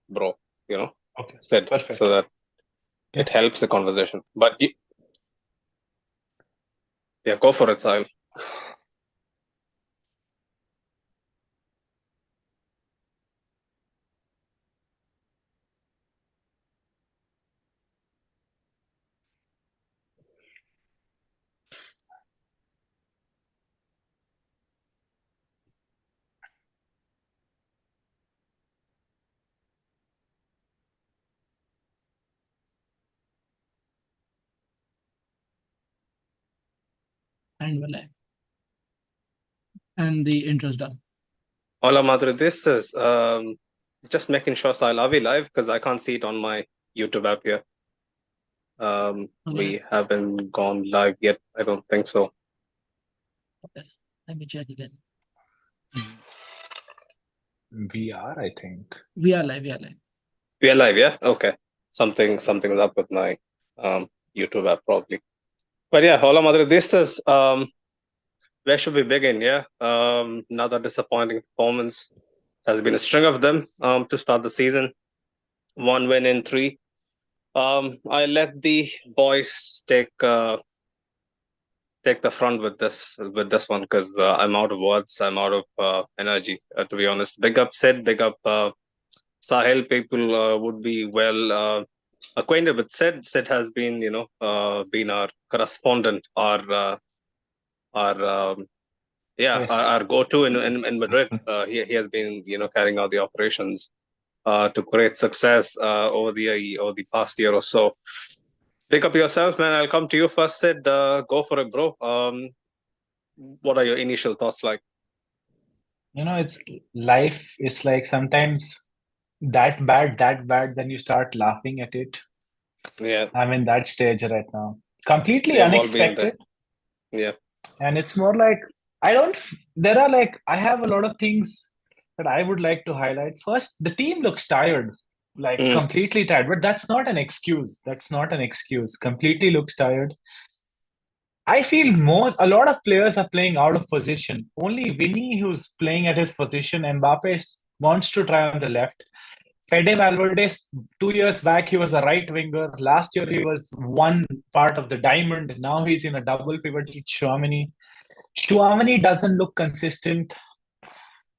bro, Okay, said, perfect. so that Yeah. it helps the conversation. But yeah, go for it, Sahil. And we're live. And the intro's done. Hola, Madridistas. Just making sure, Sahil, are we live? Because I can't see it on my YouTube app here. We haven't gone live yet. I don't think so. Okay. Let me check again. We are, I think. We are live. We are live. We are live, yeah? Okay. Something's up with my YouTube app, probably. But yeah, hola, Madridistas. Where should we begin? Yeah. Another disappointing performance. Has been a string of them to start the season. 1 win in 3. I let the boys take the front with this one because I'm out of words. I'm out of energy, to be honest. Big up Sid, big up Sahil. People would be well acquainted with Sid. Sid has been, been our correspondent, our Yes. our go-to in Madrid. He has been, carrying out the operations to great success over the past year or so. Pick up yourself, man. I'll come to you first, Sid. Go for it, bro. What are your initial thoughts like? It's life is like sometimes that bad, then you start laughing at it. Yeah, I'm in that stage right now. Completely we have all been there. unexpected. Yeah. And it's more like I have a lot of things that I would like to highlight. First, the team looks tired, like completely tired, but that's not an excuse. Completely looks tired. I feel a lot of players are playing out of position. Only Vinny, who's playing at his position, Mbappe wants to try on the left. Fede Valverde, 2 years back, he was a right winger. Last year, he was one part of the diamond. Now he's in a double pivot with Tchouaméni. Tchouaméni doesn't look consistent.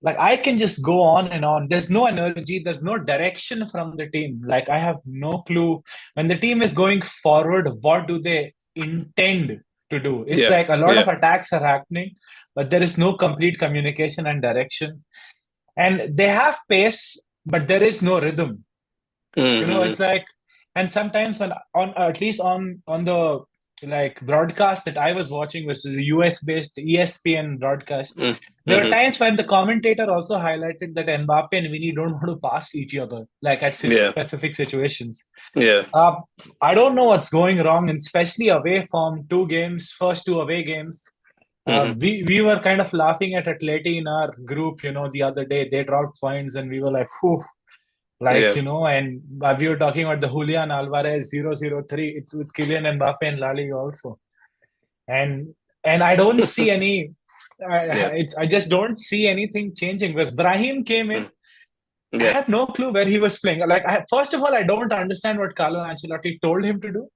Like, I can just go on and on. There's no energy. There's no direction from the team. Like, I have no clue. When the team is going forward, what do they intend to do? It's like a lot of attacks are happening, but there is no complete communication and direction. And they have pace, but there is no rhythm. It's like, and sometimes when at least on the like broadcast that I was watching, which is a US based ESPN broadcast, there were times when the commentator also highlighted that Mbappe and Vinny don't want to pass each other, like at specific situations. I don't know what's going wrong, and especially away from first 2 away games. We were kind of laughing at Atleti in our group, the other day. They dropped points, and we were like, whew. And we were talking about the Julian Alvarez 003. It's with Kylian Mbappe and La Liga also. And I don't see any, I just don't see anything changing. Because Brahim came in, I have no clue where he was playing. Like, first of all, I don't understand what Carlo Ancelotti told him to do.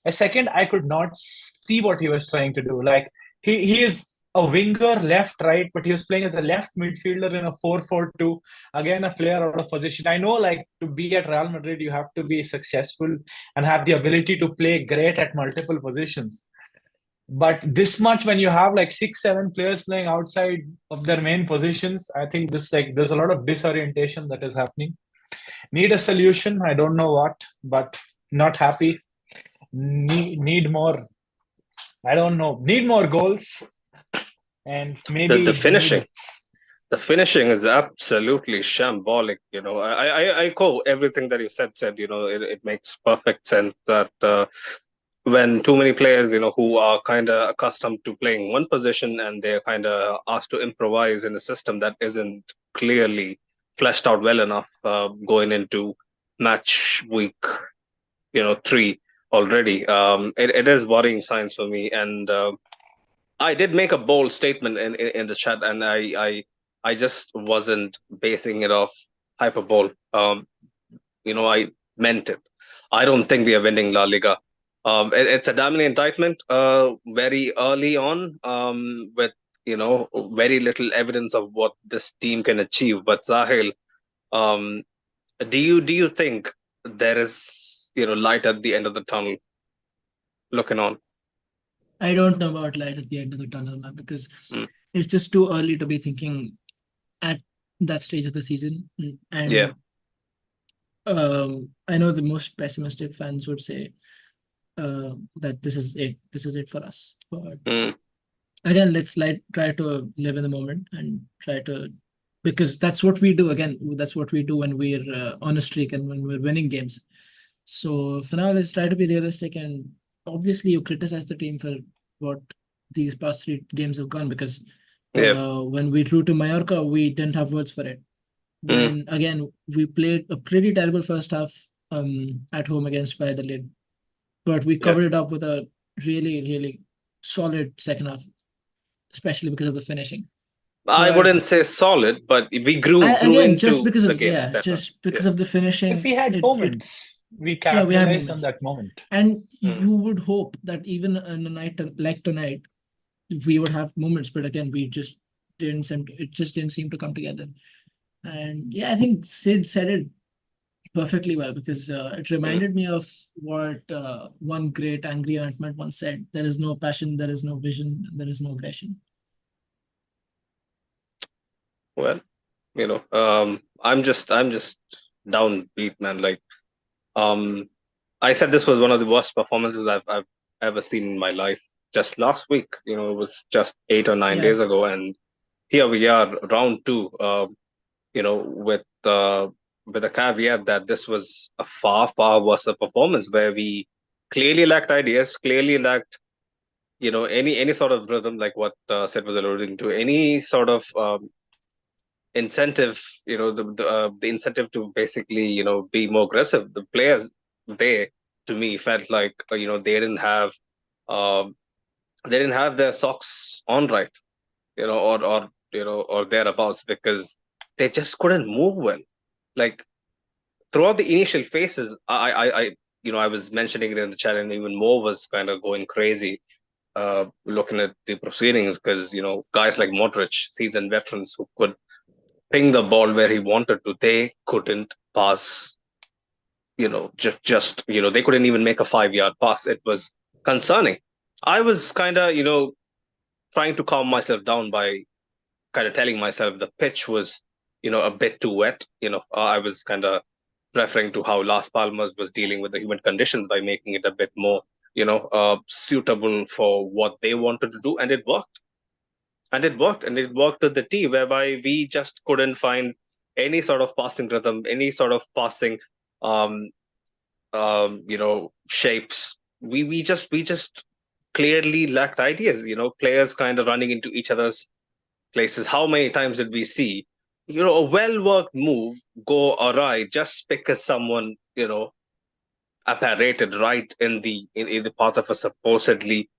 Second, I could not see what he was trying to do. Like, he is a winger, left, right, but he was playing as a left midfielder in a 4-4-2. Again, a player out of position. I know, like, to be at Real Madrid, you have to be successful and have the ability to play great at multiple positions. But this much, when you have like 6-7 players playing outside of their main positions, I think there's a lot of disorientation that is happening. Need a solution. I don't know what, but not happy. Need more. I don't know. Need more goals, and maybe the finishing. The finishing is absolutely shambolic. I echo everything that you said. It makes perfect sense that when too many players, who are kind of accustomed to playing one position and they're kind of asked to improvise in a system that isn't clearly fleshed out well enough going into match week, 3 already. It is worrying signs for me. And I did make a bold statement in the chat, and I just wasn't basing it off hyperbole. I meant it. I don't think we are winning La Liga. It's a damning indictment very early on, with very little evidence of what this team can achieve. But Sahil, um, do you think there is light at the end of the tunnel looking on? I don't know about light at the end of the tunnel, man, because Mm. it's just too early to be thinking at that stage of the season. And Yeah. I know the most pessimistic fans would say that this is it. This is it for us. But Mm. again, let's try to live in the moment and try to, because that's what we do. Again, that's what we do when we're on a streak and when we're winning games. So for now, let's try to be realistic. And obviously, you criticize the team for what these past 3 games have gone, because Yeah. when we drew to Mallorca, we didn't have words for it. Mm. Then again, we played a pretty terrible first half at home against Valladolid, but we Yeah. covered it up with a really, really solid second half, especially because of the finishing. I But wouldn't say solid, but we grew again, into just because the of game better. just because Yeah. of the finishing. If we had moments, we capitalized on moments. that moment. And Mm. you would hope that even on a night like tonight, we would have moments, but again, we just didn't seem to, it just didn't seem to come together. And yeah, I think Sid said it perfectly well, because it reminded me of what one great angry Ant-Man once said: "There is no passion, there is no vision, there is no aggression." Well, I'm just downbeat, man. Like, I said this was one of the worst performances I've ever seen in my life. Just last week, it was just 8 or 9 days ago, and here we are, round two. With a caveat that this was a far worse performance, where we clearly lacked ideas, clearly lacked any sort of rhythm, like what Sid was alluding to, any sort of incentive, the incentive to basically be more aggressive. The players, they, to me, felt like um they didn't have their socks on right, or thereabouts, because they just couldn't move well. Like, throughout the initial phases, I was mentioning it in the chat, and even Mo was kind of going crazy, looking at the proceedings, because guys like Modric, seasoned veterans who could ping the ball where he wanted to, they couldn't pass. They couldn't even make a 5-yard pass. It was concerning. I was kind of trying to calm myself down by kind of telling myself the pitch was a bit too wet. I was kind of referring to how Las Palmas was dealing with the humid conditions by making it a bit more suitable for what they wanted to do, and it worked. And it worked to the T, whereby we just couldn't find any sort of passing rhythm, any sort of passing um shapes. We just clearly lacked ideas. Players kind of running into each other's places. How many times did we see a well worked move go awry just because someone apparated right in the path of a supposedly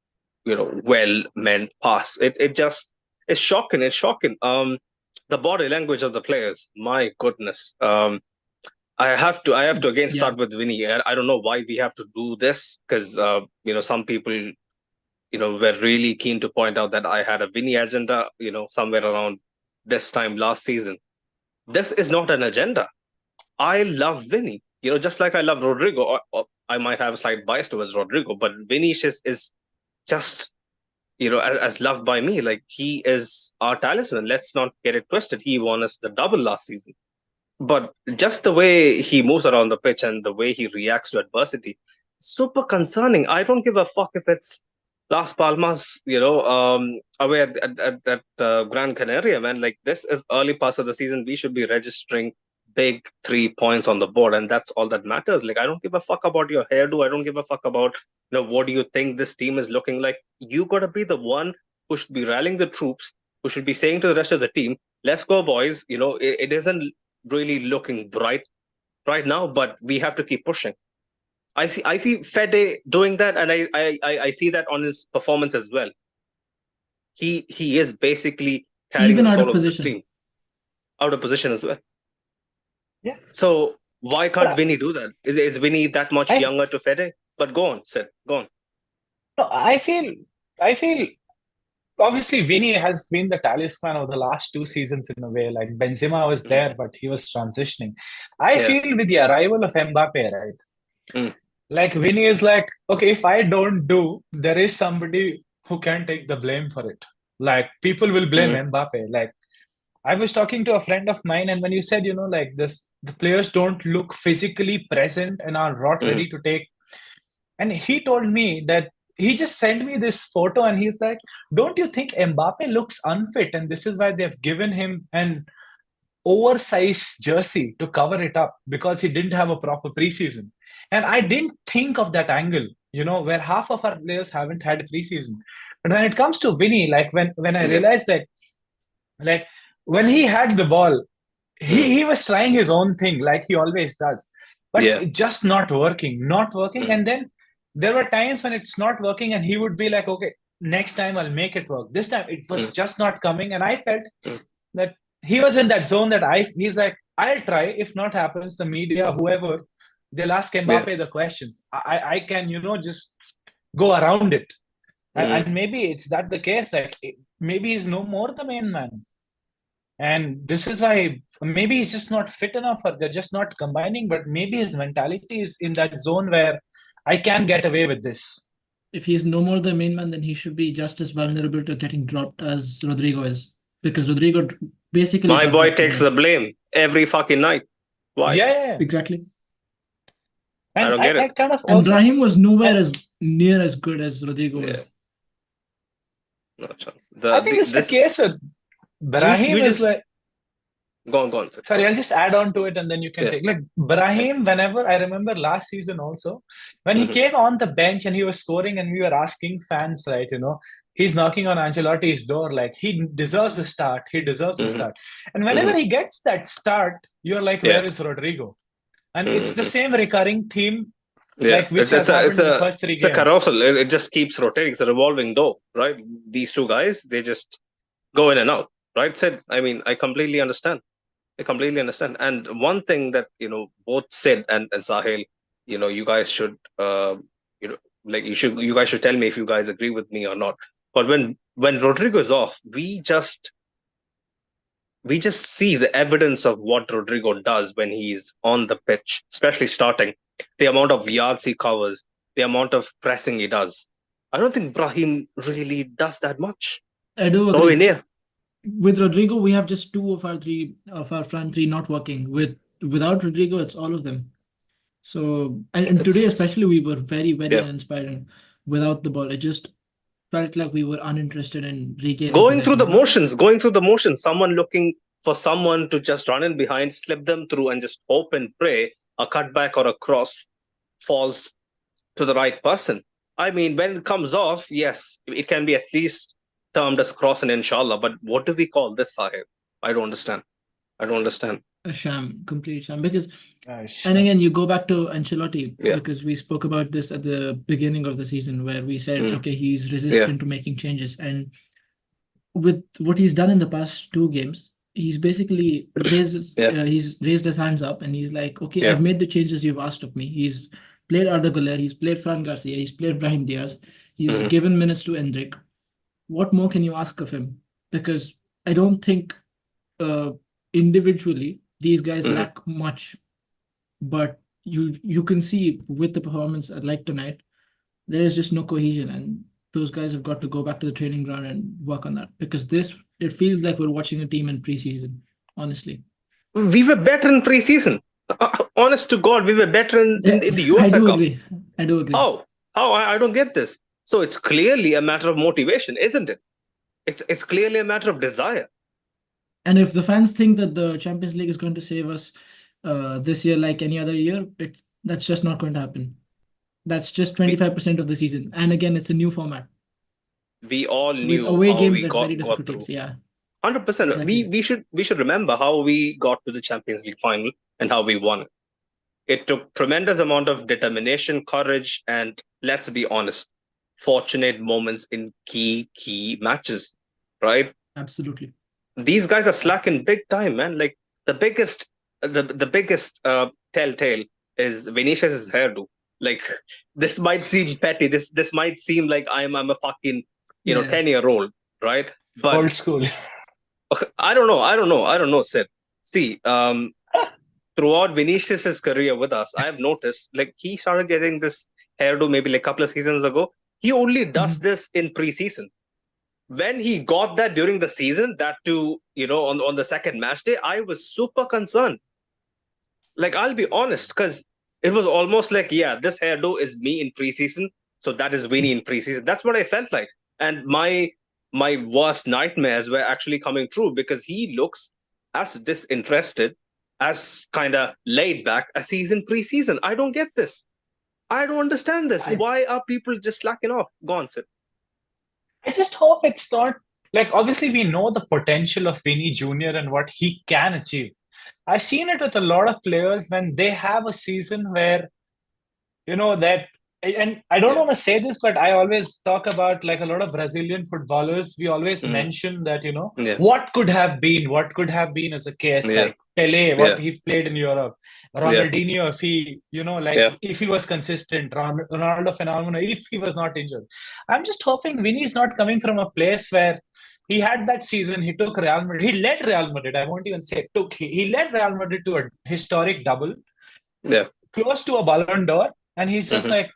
well meant pass? It just, it's shocking. It's shocking. The body language of the players, my goodness. I have to again start with Vinny. I don't know why we have to do this, because some people were really keen to point out that I had a Vinny agenda somewhere around this time last season. This is not an agenda. I love Vinny, just like I love Rodrigo. Or I might have a slight bias towards Rodrigo, but Vinicius is just as loved by me. Like, he is our talisman. Let's not get it twisted. He won us the double last season. But just the way he moves around the pitch and the way he reacts to adversity, super concerning. I don't give a fuck if it's Las Palmas, away at Gran Canaria, man. Like, this is early pass of the season. We should be registering big 3 points on the board, and that's all that matters. Like, I don't give a fuck about your hairdo. I don't give a fuck about, what do you think this team is looking like. You got to be the one who should be rallying the troops, who should be saying to the rest of the team, let's go, boys. It isn't really looking bright right now, but we have to keep pushing. I see Fede doing that, and I see that on his performance as well. He is basically carrying Even the out soul of of this position. team. Out of position as well. Yeah. So why can't But Vinny do that? Is Vinny that much I younger to Fede? But go on, Sid. Go on. no, I feel obviously Vinny has been the talisman of the last 2 seasons in a way. Like Benzema was Mm. there, but he was transitioning. I Yeah. feel with the arrival of Mbappe, right? Mm. Like Vinny is like, okay, if I don't do, there is somebody who can take the blame for it. Like people will blame Mm. Mbappe. Like I was talking to a friend of mine, and when you said, like this, the players don't look physically present and are not Mm. ready to take. And he told me that he just sent me this photo, and he's like, "Don't you think Mbappe looks unfit? And this is why they've given him an oversized jersey to cover it up because he didn't have a proper preseason." And I didn't think of that angle, where half of our players haven't had a preseason. But when it comes to Vinny, like when I Yeah. realized that, like when he had the ball, Mm. he was trying his own thing like he always does, but Yeah. it just not working. Mm. And then there were times when it's not working, and he would be like, okay, next time I'll make it work. This time it was Mm. just not coming, and I felt Mm. that he was in that zone that he's like, I'll try. If not happens, the media, whoever, they'll ask Yeah. Mbappe the questions. I can, just go around it. And, Mm. and maybe it's that the case. Like maybe he's no more the main man. And this is why maybe he's just not fit enough, or they're just not combining. But maybe his mentality is in that zone where I can get away with this. If he's no more the main man, then he should be just as vulnerable to getting dropped as Rodrigo is. Because Rodrigo basically My got boy dropped takes today. the blame every fucking night. Why? Yeah. Exactly. I And don't get I it. kind of And also. Brahim was nowhere And as near as good as Rodrigo Yeah. was. No chance. I think it's the case with Brahim you is just like. go on. Sid. Go Sorry, on. I'll just add on to it, and then you can Yeah. take. Like Brahim, whenever I remember last season also, when he Mhm. came on the bench and he was scoring, and we were asking fans, right, he's knocking on Ancelotti's door, like he deserves a start, he deserves a Mhm. start. And whenever Mhm. he gets that start, you're like, Yeah. where is Rodrigo? And it's the Mhm. same recurring theme, Yeah. like which has happened in the first three It's a games. carousel. It just keeps rotating. It's a revolving door, right? These two guys, they just go in and out, right? Sid, I mean, I completely understand. And one thing that both Sid and Sahil, you guys should you know you guys should tell me if you guys agree with me or not. But when Rodrigo is off, we just see the evidence of what Rodrigo does when he's on the pitch, especially starting. The amount of yards he covers, the amount of pressing he does. I don't think Brahim really does that much. I do Nowhere agree. near. With Rodrigo, we have just two of our front three not working. Without Rodrigo, it's all of them. So and today It's especially we were very, very yeah. uninspiring without the ball. It just felt like we were uninterested in regaining possession, Going through the motions, someone looking for someone to just run in behind, slip them through, and just hope and pray a cutback or a cross falls to the right person. I mean, when it comes off, yes, it can be at least termed as cross and inshallah. But what do we call this, Sahib? I don't understand. I don't understand. A sham, complete sham. Because and Sure. again, you go back to Ancelotti Yeah. because we spoke about this at the beginning of the season where we said, Mm. okay, he's Yeah. resistant to making changes. And with what he's done in the past two games, he's basically Yeah. he's raised his hands up and he's like, okay, Yeah. I've made the changes you've asked of me. He's played Arda Güler, he's played Fran Garcia, he's played Brahim Diaz, he's Mhm. given minutes to Endrick. What more can you ask of him? Because I don't think individually these guys Mhm. lack much, but you can see with the performance like tonight, there is just no cohesion, and those guys have got to go back to the training ground and work on that because it feels like we're watching a team in preseason, honestly. We were better in preseason. Honest to God, we were better in the I UEFA do Cup. agree. I do agree. How? I don't get this. So it's clearly a matter of motivation, isn't it? It's clearly a matter of desire. And if the fans think that the Champions League is going to save us this year like any other year, that's just not going to happen. That's just We 25% of the season. And again, it's a new format we all with knew away how games we at very got difficult through. teams. Yeah, 100%. exactly. We should remember how we got to the Champions League final and how we won it. It took tremendous amount of determination, courage, and let's be honest, fortunate moments in key matches, right? Absolutely. These guys are slacking big time, man. Like the biggest the biggest telltale is Vinicius' hairdo. Like, this might seem petty. This might seem like I'm a fucking 10-year-old, right? But Old school. I don't know, Sid. See, throughout Vinicius's career with us, I have noticed like he started getting this hairdo maybe like a couple of seasons ago. He only does this in preseason. When he got that during the season, that too, on the second match day, I was super concerned. Like, I'll be honest, because it was almost like, yeah, this hairdo is me in preseason, so that is Vinny in preseason. That's what I felt like. And my worst nightmares were actually coming true, because he looks as disinterested, as kind of laid back as he's in preseason. I don't get this. I don't understand this. Why are people just slacking off? Go on, Sid. I just hope it's not like, obviously we know the potential of Vinny Jr. and what he can achieve. I've seen it with a lot of players when they have a season where, that, and I don't want to say this, but I always talk about like a lot of Brazilian footballers. We always mention that, what could have been as a case, like Pele, what he played in Europe, Ronaldinho, if he, if he was consistent, Ronaldo phenomenal, if he was not injured. I'm just hoping Vinny's not coming from a place where he had that season, he took Real Madrid, he led Real Madrid, I won't even say took, he led Real Madrid to a historic double, close to a Ballon d'Or, and he's just like,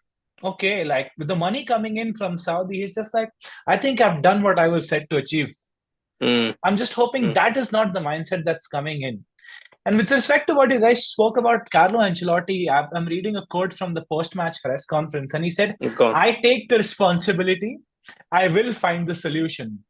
okay, like with the money coming in from Saudi, he's just like, I think I've done what I was set to achieve. I'm just hoping that is not the mindset that's coming in. And with respect to what you guys spoke about Carlo Ancelotti, I'm reading a quote from the post-match press conference, and he said, I take the responsibility, I will find the solution.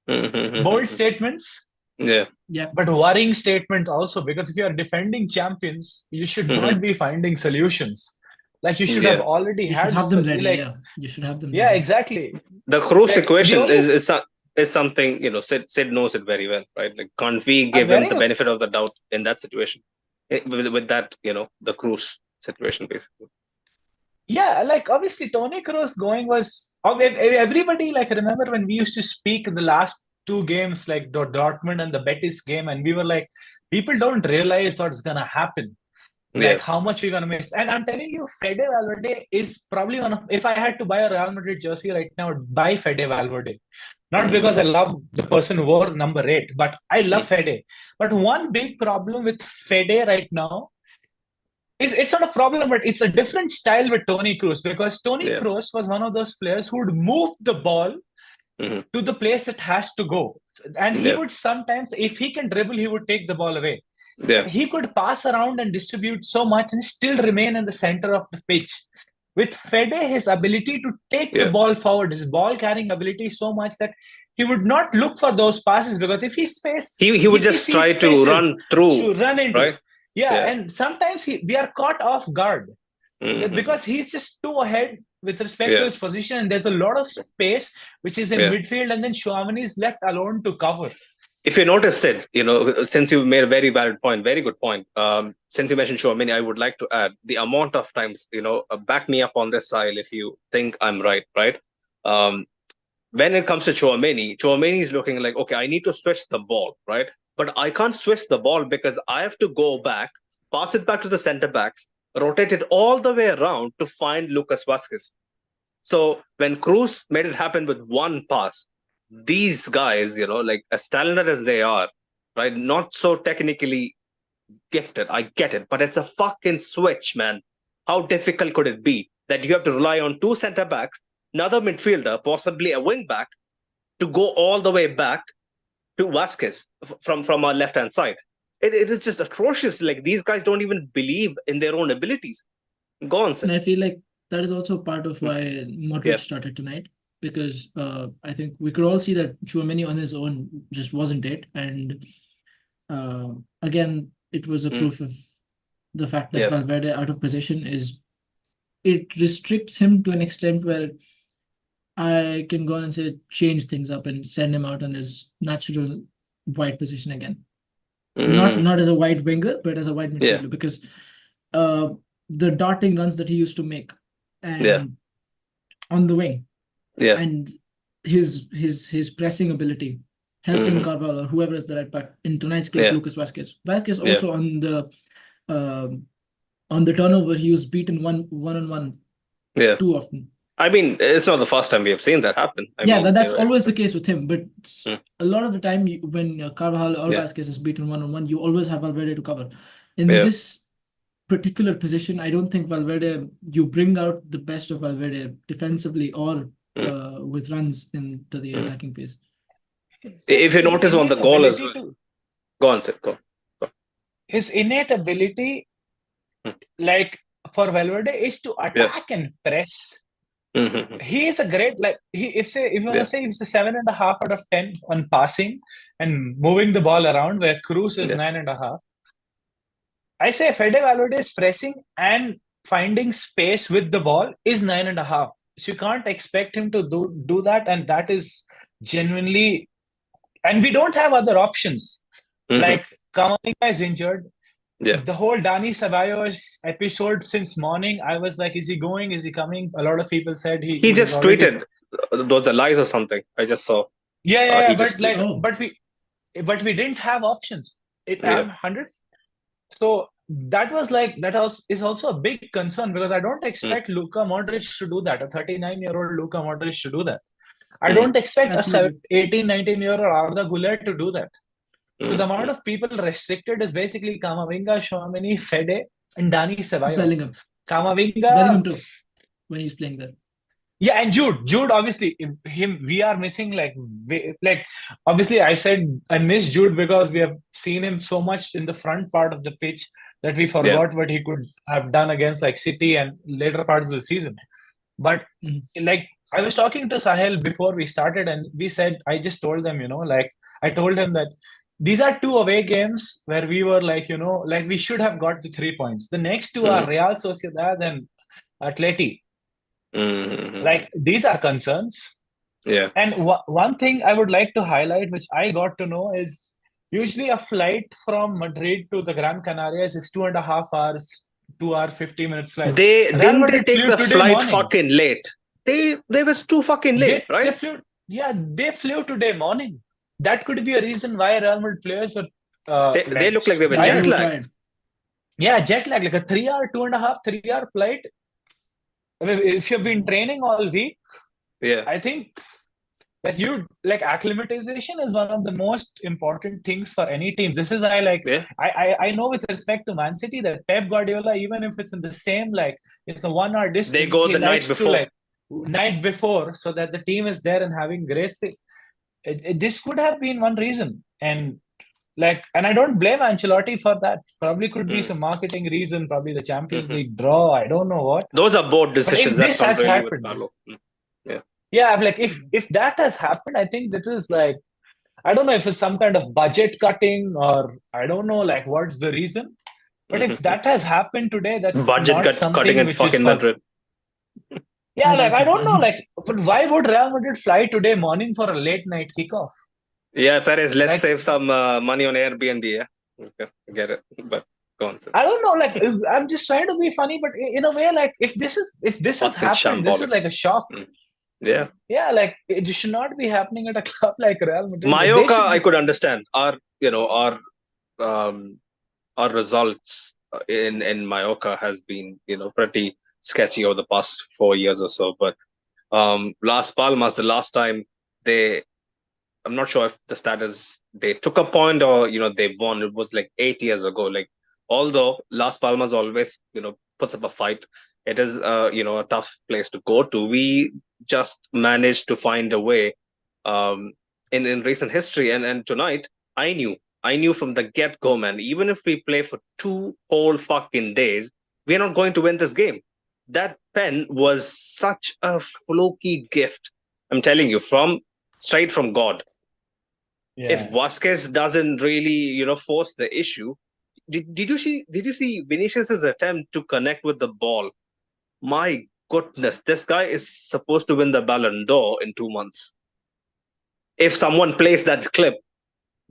Bold statements, but worrying statement also, because if you are defending champions, you should not be finding solutions. Like, you should have already had them ready. Like, you should have them ready. Yeah, exactly. The Kroos equation is something, Sid knows it very well, right? Like, can't we give him the benefit of the doubt in that situation? With that, the Kroos situation, basically. Yeah, like, obviously Toni Kroos going was, everybody, like, remember when we used to speak in the last two games, like Dortmund and the Betis game, and we were like, people don't realize what's gonna happen. Like, how much we're gonna miss. And I'm telling you, Fede Valverde is probably one of, if I had to buy a Real Madrid jersey right now, I'd buy Fede Valverde. Not because I love the person who wore number 8, but I love Fede. But one big problem with Fede right now is, it's not a problem, but it's a different style with Toni Kroos, because Toni Kroos was one of those players who would move the ball to the place it has to go. And he would sometimes, if he can dribble, he would take the ball away. He could pass around and distribute so much and still remain in the center of the pitch. With Fede, his ability to take the ball forward, his ball carrying ability so much that he would not look for those passes, because if he space, he would just try to run through, to run into, right? And sometimes we are caught off guard because he's just too ahead with respect to his position, and there's a lot of space which is in midfield, and then Tchouaméni is left alone to cover. If you notice, Sid, since you made a very valid point, very good point. Since you mentioned Tchouaméni, I would like to add the amount of times, back me up on this side if you think I'm right? When it comes to Tchouaméni is looking like, okay, I need to switch the ball, right? But I can't switch the ball because I have to go back, pass it back to the center backs, rotate it all the way around to find Lucas Vázquez. So when Kroos made it happen with one pass, these guys, like as talented as they are, right? Not so technically gifted. I get it, but it's a fucking switch, man. How difficult could it be that you have to rely on two center backs, another midfielder, possibly a wing back, to go all the way back to Vázquez from our left-hand side? It is just atrocious. Like, these guys don't even believe in their own abilities. Go on, sir. And I feel like that is also part of why Modric started tonight. Because I think we could all see that Tchouaméni on his own just wasn't it. And again, it was a proof of the fact that Valverde out of position it restricts him to an extent where I can go on and say change things up and send him out on his natural wide position again. Not as a wide winger, but as a wide midfielder, because the darting runs that he used to make and on the wing. And his pressing ability, helping Carvalho or whoever is the right back. In tonight's case, Lucas Vázquez. Vázquez also on the on the turnover, he was beaten one-on-one too often. I mean, it's not the first time we have seen that happen. I mean, that's always the case with him. But a lot of the time, when Carvajal or Yeah. Vasquez is beaten one-on-one, you always have Valverde to cover. In Yeah. this particular position, I don't think Valverde, you bring out the best of Valverde defensively or with runs into the attacking phase. If you notice on the goal as well. Go on, Sid. Go. His innate ability, like for Valverde, is to attack and press. He is a great, like, if you want to say he's a 7.5 out of 10 on passing and moving the ball around, where Cruz is 9.5. I say Fede Valverde's pressing and finding space with the ball is 9.5. So you can't expect him to do that, and that is genuinely. And we don't have other options. Like Camavinga is injured. The whole Dani Ceballos episode since morning, I was like, is he going? Is he coming? A lot of people said he just tweeted those are lies or something. I just saw. But we didn't have options. 100. So that is also a big concern, because I don't expect Luka Modric to do that. A 39-year-old Luka Modric to do that. I don't expect a 18, 19-year-old Arda Güler to do that. So the amount of people restricted is basically Camavinga, Tchouaméni, Fede, and Dani Ceballos. Bellingham too, when he's playing there. Yeah, and Jude, obviously, we are missing, like obviously I said I miss Jude because we have seen him so much in the front part of the pitch that we forgot what he could have done against like City and later parts of the season. But like I was talking to Sahel before we started, and I just told them, I told him that these are 2 away games where we were like, we should have got the 3 points. The next 2 are Real Sociedad and Atleti. Like, these are concerns. Yeah. And one thing I would like to highlight, which I got to know, is usually a flight from Madrid to the Gran Canaria is 2.5 hours, 2 hour, 50 minutes flight. Didn't they take the flight fucking late? They was too fucking late, right? They flew today morning. That could be a reason why Real Madrid players are. They look like they were jet lagged. Yeah, jet lag, like a 3 hour, 2.5, 3 hour flight. I mean, if you've been training all week, I think that acclimatization is one of the most important things for any team. This is why, I know with respect to Man City that Pep Guardiola, even if it's in the same, it's a 1 hour distance, they go the night before, so that the team is there and having great sleep. This could have been one reason, and I don't blame Ancelotti for that. Probably could be some marketing reason, probably the Champions League draw. I don't know what. Those are both decisions. This has happened. If that has happened, I think this is I don't know if it's some kind of budget cutting, or I don't know what's the reason. But if that has happened today, that's budget cutting in fucking Madrid. Yeah, I don't know, but why would Real Madrid fly today morning for a late night kickoff? Yeah, Perez, let's save some money on Airbnb. Yeah, okay, get it. But go on, sir. I don't know, I'm just trying to be funny, but in a way, if this has happened, this is like a shock. Yeah, it should not be happening at a club like Real Madrid. Mallorca, I could understand. Our results in Mallorca has been pretty sketchy over the past 4 years or so. But Las Palmas, the last time I'm not sure if the status they took a point or they won. It was 8 years ago. Although Las Palmas always puts up a fight, it is a tough place to go to. We just managed to find a way in recent history, and tonight I knew from the get-go, man. Even if we play for 2 whole fucking days, we're not going to win this game. That pen was such a fluky gift. I'm telling you, straight from God. Yeah. If Vasquez doesn't really, force the issue, did you see Vinicius's attempt to connect with the ball? My goodness, this guy is supposed to win the Ballon d'Or in 2 months. If someone plays that clip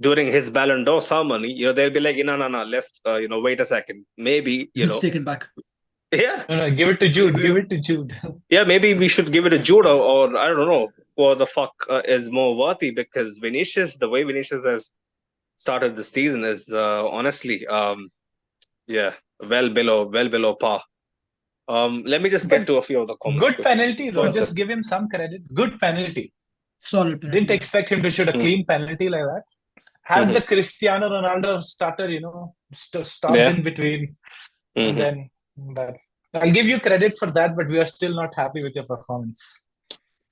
during his Ballon d'Or ceremony, they'll be like, no, let's, wait a second. Maybe, let's take it back. Yeah. No, give it to Jude. Give it to Jude. Yeah, maybe we should give it to Jude or I don't know what the fuck is more worthy, because the way Vinicius has started the season is honestly, well below par. Let me just But get to a few of the comments. good quickly. penalty, Go though. ahead, Just Sid. give him some credit. Good penalty. Solid penalty. Didn't expect him to shoot a clean penalty like that. Had the Cristiano Ronaldo stutter, stopped Yeah. in between. And then, but I'll give you credit for that, but we are still not happy with your performance.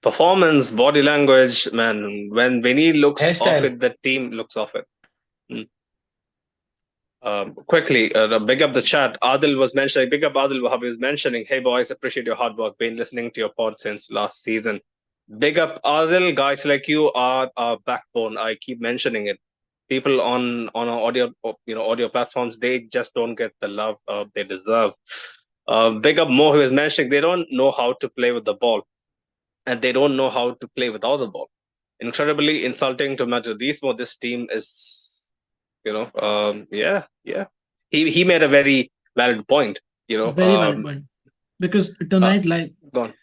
Performance, body language, man. When Vinny looks off Hairstyle. it, the team looks off it. Quickly, big up the chat. Adil was mentioning, big up Adil Wahab was mentioning, hey boys, appreciate your hard work. Been listening to your pod since last season. Big up Adil, guys like you are our backbone. I keep mentioning it. People on our audio platforms, they just don't get the love they deserve. Big up Mo, who was mentioning they don't know how to play with the ball, and they don't know how to play without the ball. Incredibly insulting to Madridismo. This team is, yeah. He made a very valid point. Very valid point. Because tonight, go on.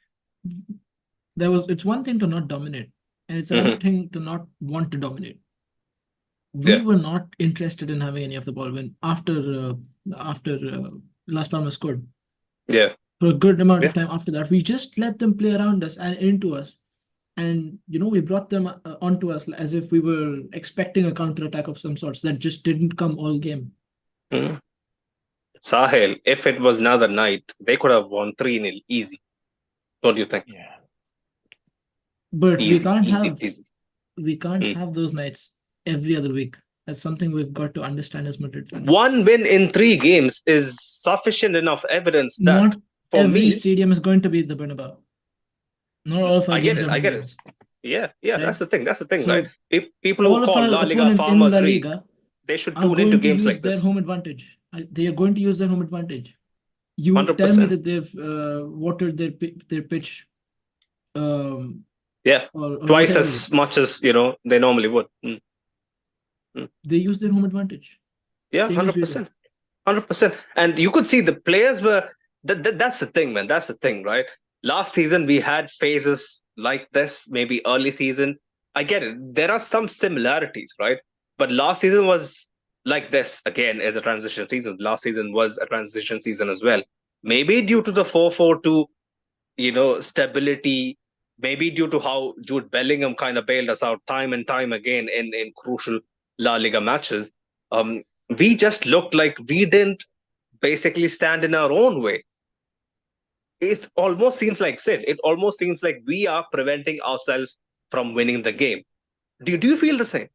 It's one thing to not dominate, and it's another thing to not want to dominate. We were not interested in having any of the ball when after Las Palmas scored. Yeah. For a good amount of time after that, we just let them play around us and into us. And, we brought them onto us as if we were expecting a counter-attack of some sorts that just didn't come all game. Sahil, if it was another night, they could have won 3-0 easy. What do you think? Yeah. But easy, we can't have those nights every other week. That's something we've got to understand as Madrid fans. One win in 3 games is sufficient enough evidence that not for every me, stadium is going to be the Bernabeu. Not all of our games are home games. Yeah, right? That's the thing, So, right? People who call La Liga farmers in La Liga, they should tune into games like this. Their home advantage. They are going to use their home advantage. You 100%. tell me that they've watered their pitch. Or twice as much as they normally would. They use their home advantage. Yeah, 100%. And you could see the players were. That's the thing, man. That's the thing, right? Last season we had phases like this, maybe early season. I get it. There are some similarities, right? But last season was like this again as a transition season. Last season was a transition season as well. Maybe due to the 4-4-2, stability. Maybe due to how Jude Bellingham kind of bailed us out time and time again in crucial La Liga matches. We just looked like we didn't basically stand in our own way. It almost seems like we are preventing ourselves from winning the game. Do you feel the same?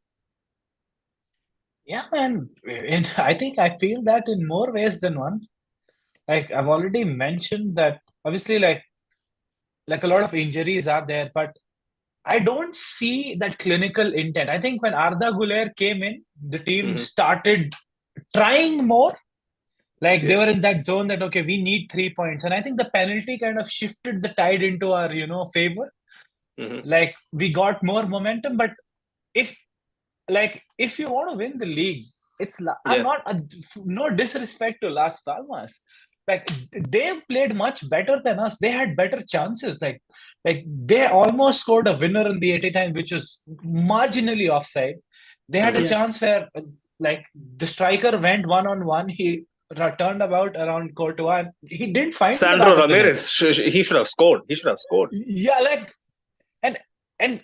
Yeah, man. And I think I feel that in more ways than one. Like I've already mentioned that obviously like a lot of injuries are there, but I don't see that clinical intent. I think when Arda Güler came in, the team started trying more. Like they were in that zone that, okay, we need 3 points. And I think the penalty kind of shifted the tide into our, favor. Like we got more momentum. But if you want to win the league, I'm not no disrespect to Las Palmas. Like they played much better than us. They had better chances. Like they almost scored a winner in the 80 time, which was marginally offside. They had a chance where like the striker went 1-on-1. He turned about around Courtois. And he didn't find Sandro Ramirez. He should have scored. Yeah, like and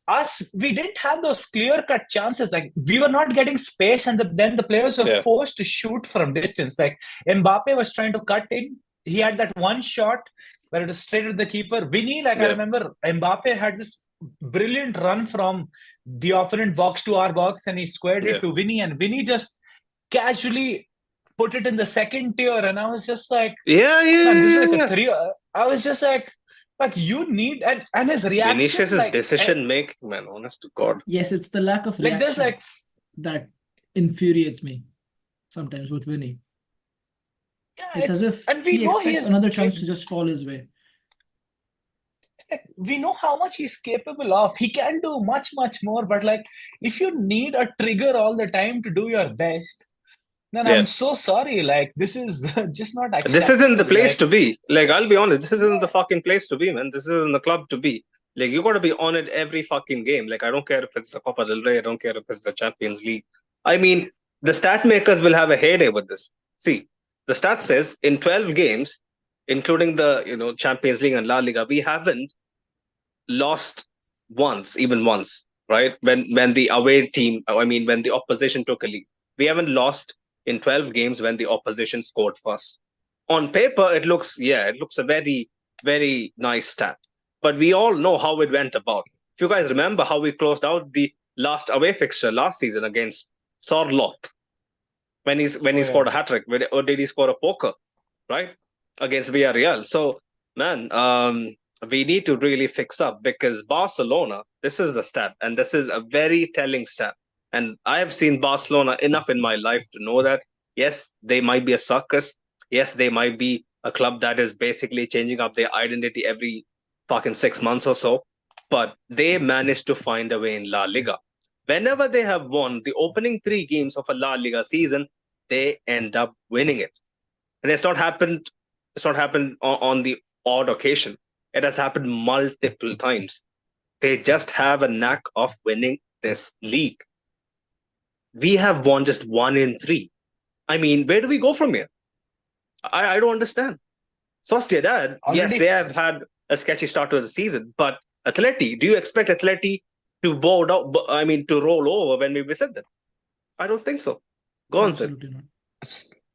us, we didn't have those clear-cut chances. Like we were not getting space, and then the players were forced to shoot from distance. Like Mbappe was trying to cut in. He had that one shot where it was straight at the keeper. Vinny, I remember Mbappe had this brilliant run from the opponent box to our box, and he squared it to Vinny, and Vinny just casually put it in the second tier. And I was just like, man, this is like a 3. I was just like you need and his reaction. Vinicius' decision making, man, honest to God. Yes, it's the lack of reaction that infuriates me sometimes with Vinny. Yeah, it's as if he expects another chance to just fall his way. We know how much he's capable of. He can do much, much more. But if you need a trigger all the time to do your best, then I'm so sorry. This is just not acceptable. This isn't the place to be. I'll be honest. This isn't the fucking place to be, man. This isn't the club to be. You got to be on it every fucking game. I don't care if it's the Copa del Rey. I don't care if it's the Champions League. I mean, the stat makers will have a heyday with this. See, The stat says in 12 games, including the Champions League and La Liga, we haven't lost even once, right? When the away team, when the opposition took a lead, we haven't lost in 12 games when the opposition scored first. On paper, it looks a very, very nice stat. But we all know how it went about. If you guys remember how we closed out the last away fixture last season against Sorloth, when he scored a hat-trick, or did he score a poker, right? Against Villarreal. So, man, we need to really fix up, because Barcelona, this is the stat, and this is a very telling stat. And I have seen Barcelona enough in my life to know that, yes, they might be a circus. Yes, they might be a club that is basically changing up their identity every fucking 6 months or so. But they managed to find a way in La Liga. Whenever they have won the opening 3 games of a La Liga season, they end up winning it. And it's not happened on the odd occasion. It has happened multiple times. They just have a knack of winning this league. We have won just 1 in 3. I mean, where do we go from here? I don't understand. Sociedad, yes, they have had a sketchy start to the season, but Atleti, do you expect Atleti to to roll over when we visit them? I don't think so. Go on, Sid. Absolutely not.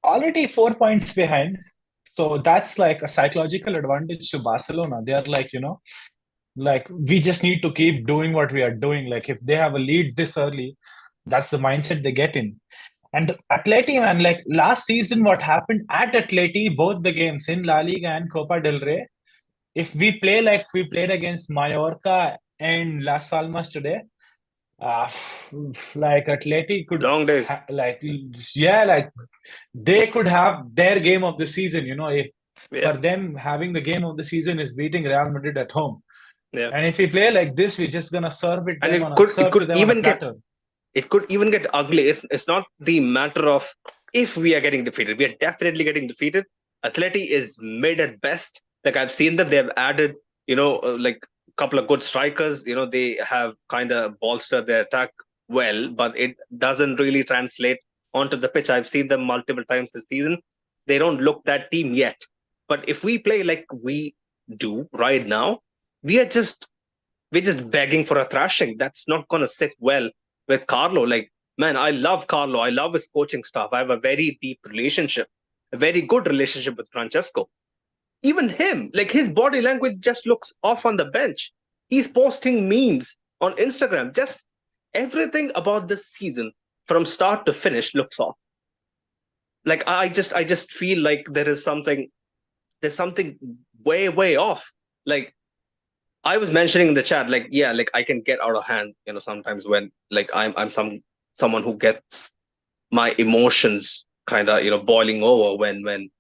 Already 4 points behind. So that's like a psychological advantage to Barcelona. They are like we just need to keep doing what we are doing. Like if they have a lead this early, that's the mindset they get in. And Atleti, man, like last season, what happened at Atleti, both the games in La Liga and Copa del Rey, if we play like we played against Mallorca and Las Palmas today, like Atleti could long days. They could have their game of the season, if for them having the game of the season is beating Real Madrid at home. Yeah. And if we play like this, we're just gonna serve it. And it could even get ugly. It's not the matter of if we are getting defeated. We are definitely getting defeated. Atleti is mid at best. Like I've seen that they've added, like a couple of good strikers. They have kind of bolstered their attack well, but it doesn't really translate onto the pitch. I've seen them multiple times this season. They don't look that team yet. But if we play like we do right now, we're just begging for a thrashing. That's not going to sit well with Carlo. Like, man, I love Carlo. I love his coaching staff. I have a very deep relationship, a very good relationship with Francesco. Even him, like his body language just looks off on the bench. He's posting memes on Instagram. Just everything about this season from start to finish looks off. Like I just feel like there's something way, way off. Like I was mentioning in the chat, like, yeah, like I can get out of hand, sometimes when like I'm someone who gets my emotions kind of, boiling over when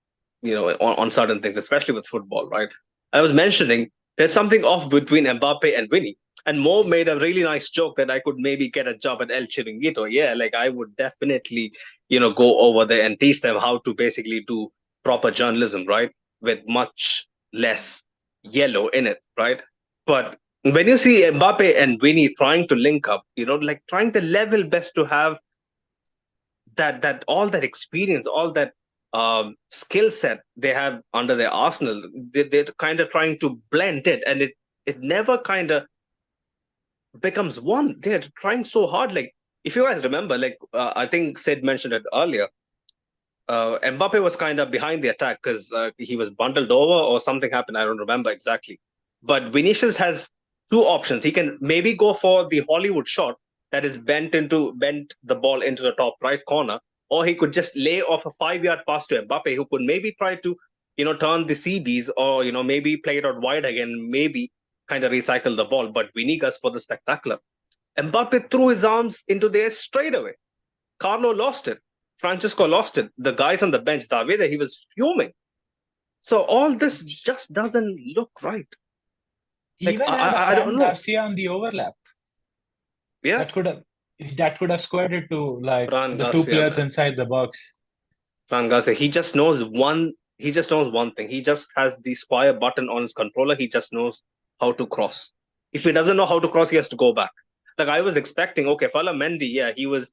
on certain things, especially with football, right? I was mentioning there's something off between Mbappe and Vinny. And Mo made a really nice joke that I could maybe get a job at El Chiringuito. Yeah, like I would definitely, go over there and teach them how to basically do proper journalism, right? With much less yellow in it, right? But when you see Mbappe and Vinny trying to link up, like trying the level best to have that all that experience, all that skill set they have under their arsenal, they're kind of trying to blend it, and it never kind of becomes one. They're trying so hard. Like if you guys remember, like I think Sid mentioned it earlier, Mbappe was kind of behind the attack because he was bundled over or something happened. I don't remember exactly. But Vinicius has 2 options. He can maybe go for the Hollywood shot that is bent the ball into the top right corner, or he could just lay off a 5-yard pass to Mbappe, who could maybe try to, turn the CBs or, maybe play it out wide again, maybe kind of recycle the ball. But Vinny goes for the spectacular. Mbappe threw his arms into there straight away. Carlo lost it. Francesco lost it. The guys on the bench, Davide, he was fuming. So all this just doesn't look right. Like, even I don't know. Garcia on the overlap. Yeah. That could have squared it to like Fran the Garcia, 2 players inside the box. Fran Garcia, he just knows one thing. He just has the square button on his controller. He just knows how to cross. If he doesn't know how to cross, he has to go back. Like I was expecting, okay, Fala Mendy, yeah, he was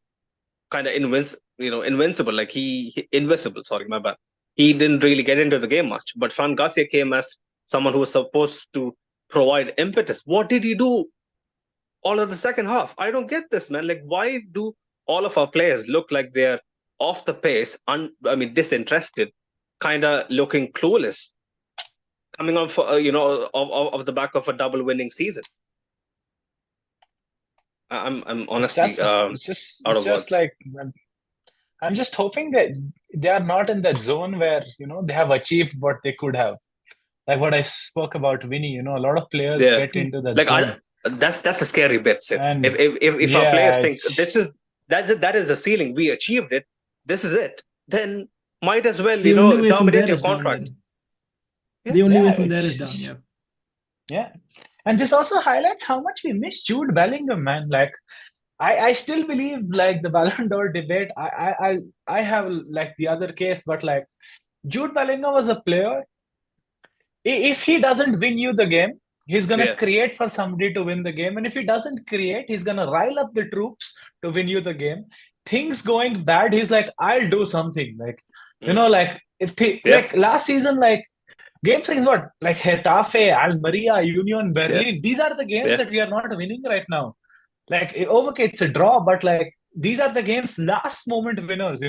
kind of invincible. Like he invisible. Sorry, my bad. he didn't really get into the game much. But Fran Garcia came as someone who was supposed to provide impetus. What did he do all of the second half? I don't get this, man. Like, why do all of our players look like they're off the pace, disinterested, kind of looking clueless, coming on for of the back of a double winning season? I'm honestly out of words. Like, I'm just hoping that they are not in that zone where they have achieved what they could have. Like what I spoke about Vinny, a lot of players get into that zone. That's a scary bit, Sid. If our players think that is the ceiling, we achieved it, this is it, then might as well terminate your contract. The only way from there is down. Yeah. And this also highlights how much we miss Jude Bellingham, man. Like, I still believe, like, the Ballon d'Or debate, I have, like, the other case, but, like, Jude Bellingham was a player. If he doesn't win you the game, he's going to create for somebody to win the game. And if he doesn't create, he's going to rile up the troops to win you the game. Things going bad, he's like, I'll do something. Like, like, like last season, like, games like what? Like Getafe, Almeria, Union Berlin. Yeah. These are the games that we are not winning right now. Like, okay, it's a draw, but like these are the games last moment winners,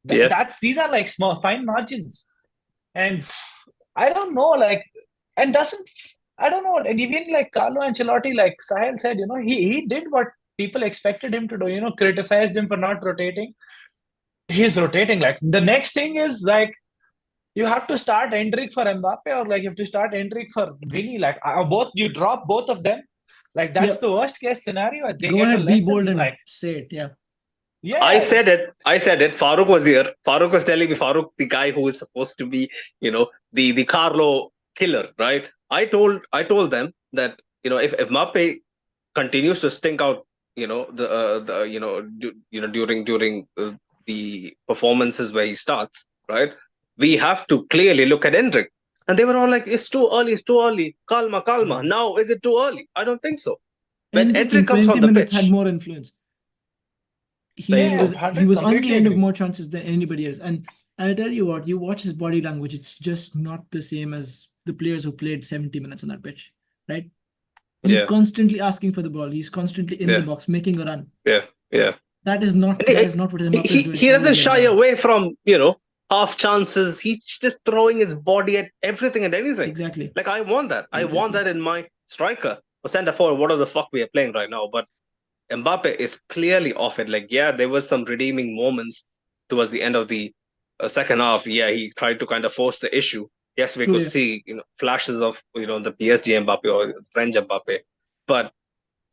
These are like small, fine margins. And I don't know, like, and I don't know. And even like Carlo Ancelotti, like Sahil said, he did what people expected him to do, criticized him for not rotating. He's rotating. Like, the next thing is like, you have to start Endrick for Mbappe, or like you have to start Endrick for Vinny. Like, you drop both of them. Like, that's the worst case scenario. They Go ahead, be bold and say it. Yeah. I said it. Farooq was here. Farooq was telling me, Farooq, the guy who is supposed to be, the Carlo killer, right? I told them that, if Mbappe continues to stink out, during the performances where he starts, right? We have to clearly look at Endrick. And they were all like, it's too early. Calma. Now, is it too early? I don't think so. When Endrick comes on the pitch, had more influence. He was on the end of more chances than anybody else. And I'll tell you what, you watch his body language, it's just not the same as the players who played 70 minutes on that pitch, right? He's constantly asking for the ball. He's constantly in the box, making a run. Yeah. That is not what Mbappe is doing. He doesn't shy away from, half chances. He's just throwing his body at everything and anything. Exactly. Like, I want that. I want that in my striker or centre forward, whatever the fuck we are playing right now. But Mbappe is clearly off it. Like, there was some redeeming moments towards the end of the second half. Yeah, he tried to kind of force the issue. Yes, we could see flashes of the PSG Mbappe or the French Mbappe. But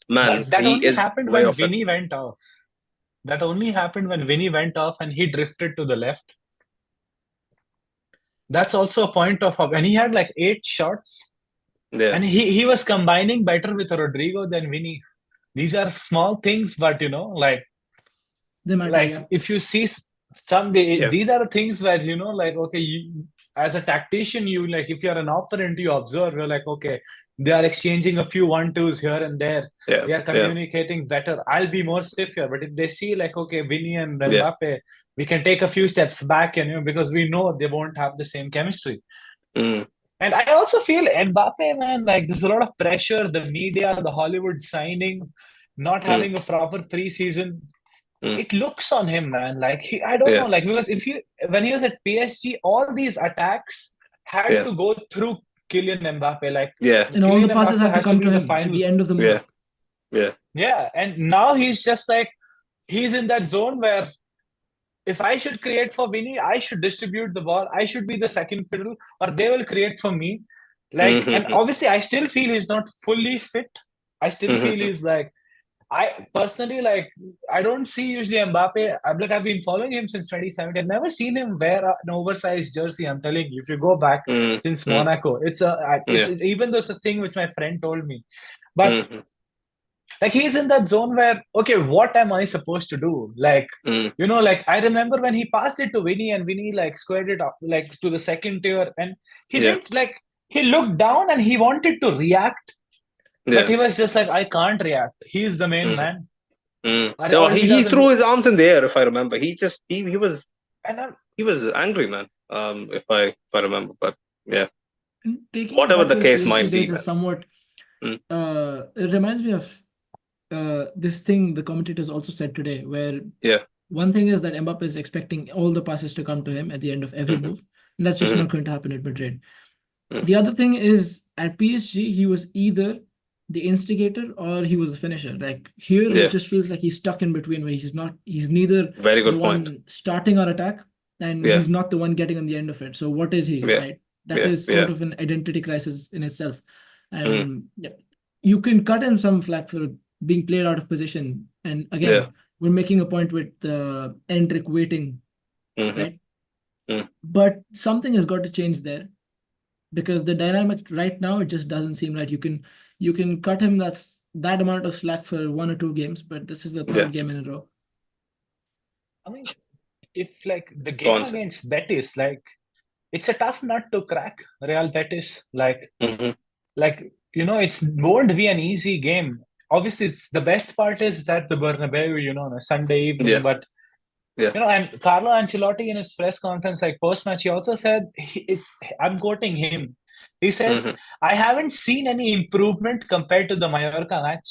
man, that only happened when Vinny went off. That only happened when Vinny went off and he drifted to the left. That's also a point of, and he had like 8 shots. Yeah. And he was combining better with Rodrigo than Vinny. These are small things, but like, they matter, if you see someday, these are the things where, like, okay, as a tactician, if you're an opponent, you observe, you're like, okay, they are exchanging a few 1-2s here and there. They are communicating better. I'll be more stiff here. But if they see like, okay, Vinny and Mbappe, we can take a few steps back, and because we know they won't have the same chemistry. And I also feel Mbappe, man, like there's a lot of pressure, the media, the Hollywood signing, not having a proper preseason. It looks on him, man. Like, I don't know, like, because when he was at PSG, all these attacks had to go through Kylian Mbappe. Like, and all the passes had to come to him at the end of the match. Yeah. And now he's just like, he's in that zone where if I should create for Vinny, I should distribute the ball. I should be the second fiddle, or they will create for me. Like, and obviously, I still feel he's not fully fit. I still feel he's like, I personally, like, I don't see usually Mbappe. I've been following him since 2017. I've never seen him wear an oversized jersey. I'm telling you, if you go back since Monaco, it's even though it's a thing which my friend told me. But like, he's in that zone where, okay, what am I supposed to do? Like, like, I remember when he passed it to Vinny, and Vinny like squared it up like to the second tier, and he didn't, like, he looked down and he wanted to react. But he was just like, I can't react. He's the main man. No, he threw his arms in the air, if I remember. He was angry, man. if I remember. But yeah, And taking whatever it back the to case PSG might be, days man. is somewhat. Mm. It reminds me of this thing the commentators also said today, where Yeah. one thing is that Mbappe is expecting all the passes to come to him at the end of every Mhm. move, and that's just Mhm. not going to happen at Madrid. Mm. The other thing is at PSG, he was either the instigator or he was the finisher. Like here, Yeah. it just feels like he's stuck in between, where he's neither Very the good point. one starting our attack and Yeah. he's not the one getting on the end of it. So what is he, Yeah. right? That Yeah. is Yeah. sort of an identity crisis in itself. Mm. And yeah, you can cut him some flack for being played out of position. And Yeah. again, we're making a point with Endrick waiting, Mhm. right? Mm. But something has got to change there because the dynamic right now, it just doesn't seem right. You can cut him that amount of slack for 1 or 2 games, but this is the Yeah. third game in a row. I mean, if like the Go game on, sir. against Betis, like it's a tough nut to crack, Real Betis. Like Mhm. it won't be an easy game. Obviously, it's the best part is that the Bernabeu, on a Sunday evening. Yeah. But Yeah. and Carlo Ancelotti in his press conference, like post-match, he also said I'm quoting him. He says, Mhm. I haven't seen any improvement compared to the Mallorca match.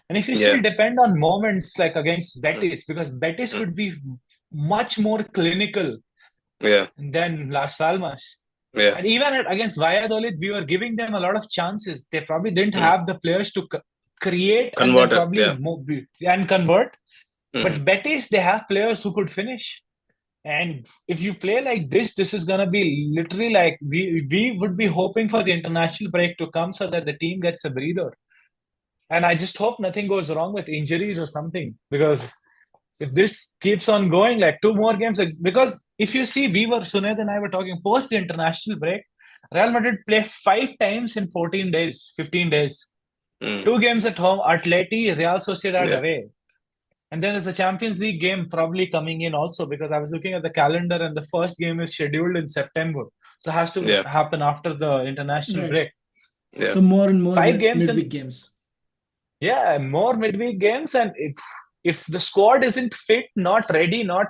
And if you Yeah. still depend on moments like against Mm. Betis, because Betis Mm. could be much more clinical Yeah. than Las Palmas. Yeah. And even against Valladolid, we were giving them a lot of chances. They probably didn't Mm. have the players to create and then Converted. probably Yeah. move and convert. Mhm. But Betis, they have players who could finish. And if you play like this is gonna be literally like we would be hoping for the international break to come so that the team gets a breather. And I just hope nothing goes wrong with injuries or something, because if this keeps on going, like 2 more games, because if you see, Suned and I were talking post the international break, Real Madrid play 5 times in 14 days, 15 days. Mm. 2 games at home, Atleti, Real Sociedad Yeah. away. And then there's a Champions League game probably coming in also, because I was looking at the calendar and the first game is scheduled in September. So it has to Yeah. happen after the international Right. break. Yeah. So more and more 5 games midweek in, games. yeah, more midweek games. And if the squad isn't fit, not ready, not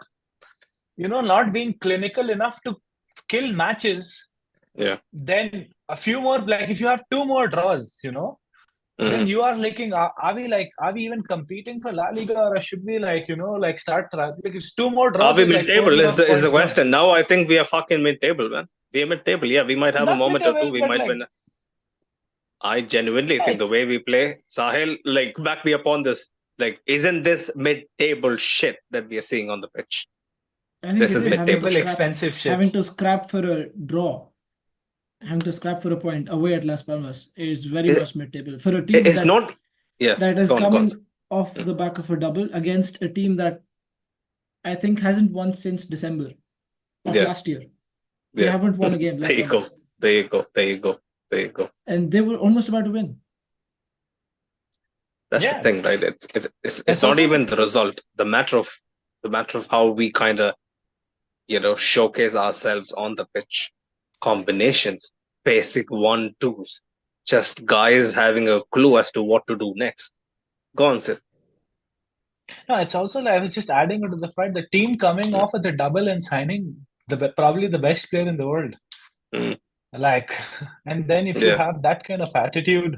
being clinical enough to kill matches, Yeah. then a few more, like if you have 2 more draws, then Mhm. you are looking, are we even competing for La Liga, or should we start like it's 2 more Are draws we is like mid-table? 4.5 Is the points gone. question. Now I think we are fucking mid-table, man. We are mid-table. Yeah, we might have a Not moment or two. mid-table, We but might like win. I genuinely think the way we play, Sahil, like back me up on this. Like, isn't this mid-table shit that we are seeing on the pitch? I think This it is is mid-table shit. expensive shit. having to scrap for a draw, having to scrap for a point away at Las Palmas is very much mid-table for a team It's not. Yeah. that is Go on. coming off the back of a double against a team that I think hasn't won since December of Yeah. last year. They Yeah. haven't won a game, Las There you go. Palmas. There you go. There you go. There you go. And they were almost about to win. That's Yeah. the thing, right? It's It's not also even the result. The matter of how we kind of showcase ourselves on the pitch. Combinations, basic 1-2s, just guys having a clue as to what to do next. Go on, Sid. No, it's also like I was just adding it to the fact the team coming off at the double and signing probably the best player in the world. Mm. Like, and then if you have that kind of attitude,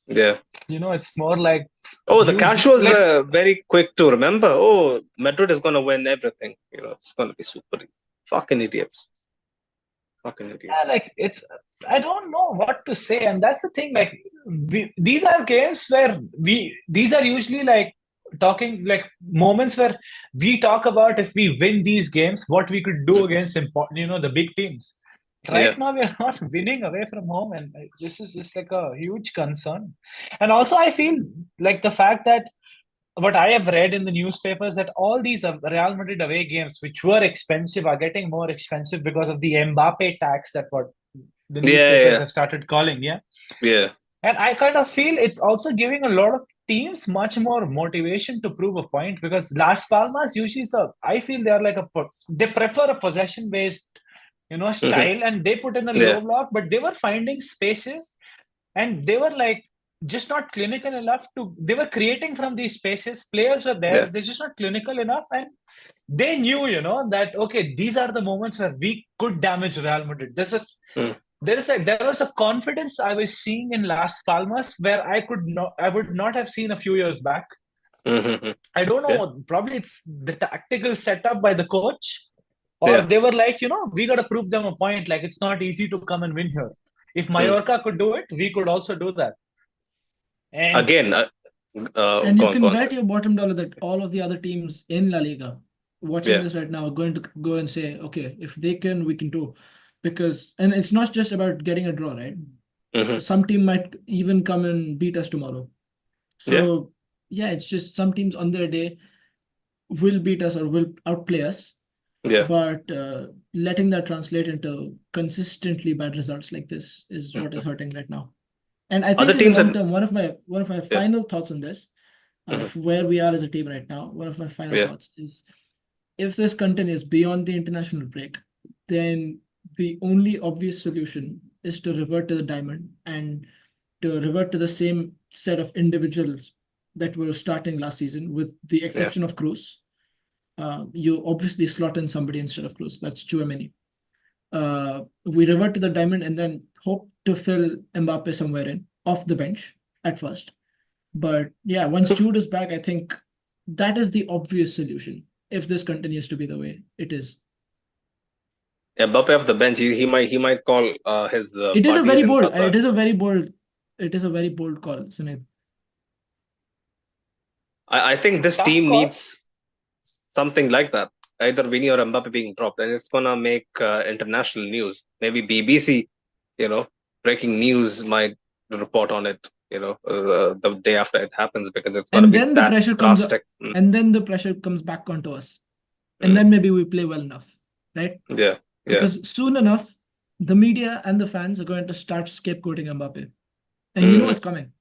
yeah, it's more like the casuals were very quick to remember. Oh, Madrid is gonna win everything. It's gonna be super easy. Fucking idiots. Yeah, like I don't know what to say, and that's the thing. Like, these are games where these are usually like talking like moments where we talk about if we win these games, what we could do against important, the big teams. Right now, we are not winning away from home, and this is just like a huge concern. And also, I feel like the fact that what I have read in the newspapers that all these Real Madrid away games, which were expensive, are getting more expensive because of the Mbappe tax that what the newspapers have started calling. Yeah. Yeah. And I kind of feel it's also giving a lot of teams much more motivation to prove a point, because Las Palmas usually, I feel they are like they prefer a possession based, style, and they put in a low block, but they were finding spaces and they were like just not clinical enough they were creating from these spaces. Players were there, they're just not clinical enough, and they knew, that okay, these are the moments where we could damage Real Madrid. There was a confidence I was seeing in Las Palmas where I would not have seen a few years back. I don't know. Probably it's the tactical setup by the coach, or they were like, we got to prove them a point. Like, it's not easy to come and win here. If Mallorca could do it, we could also do that. And again, and you can bet your bottom dollar that all of the other teams in La Liga watching this right now are going to go and say, okay, if they can, we can too. And it's not just about getting a draw, right? Some team might even come and beat us tomorrow. So yeah, it's just some teams on their day will beat us or will outplay us. Yeah. But letting that translate into consistently bad results like this is what is hurting right now. And I think in the long term, one of my final thoughts on this, of where we are as a team right now, one of my final thoughts is, if this continues beyond the international break, then the only obvious solution is to revert to the diamond and to revert to the same set of individuals that were starting last season, with the exception of Cruz. You obviously slot in somebody instead of Cruz. That's Tchouaméni. We revert to the diamond and then hope to fill Mbappe somewhere in off the bench at first. But yeah, once Jude is back, I think that is the obvious solution if this continues to be the way it is. Mbappe off the bench, he might call his. It is a very bold. It is a very bold call, Sunil. I think this team needs something like that. Either Vinny or Mbappe being dropped, and it's gonna make international news. Maybe BBC, breaking news might report on it. The day after it happens, because it's gonna be that drastic. And then the pressure comes back onto us, and then maybe we play well enough, right? Yeah. Because soon enough, the media and the fans are going to start scapegoating Mbappe, and you know what's coming.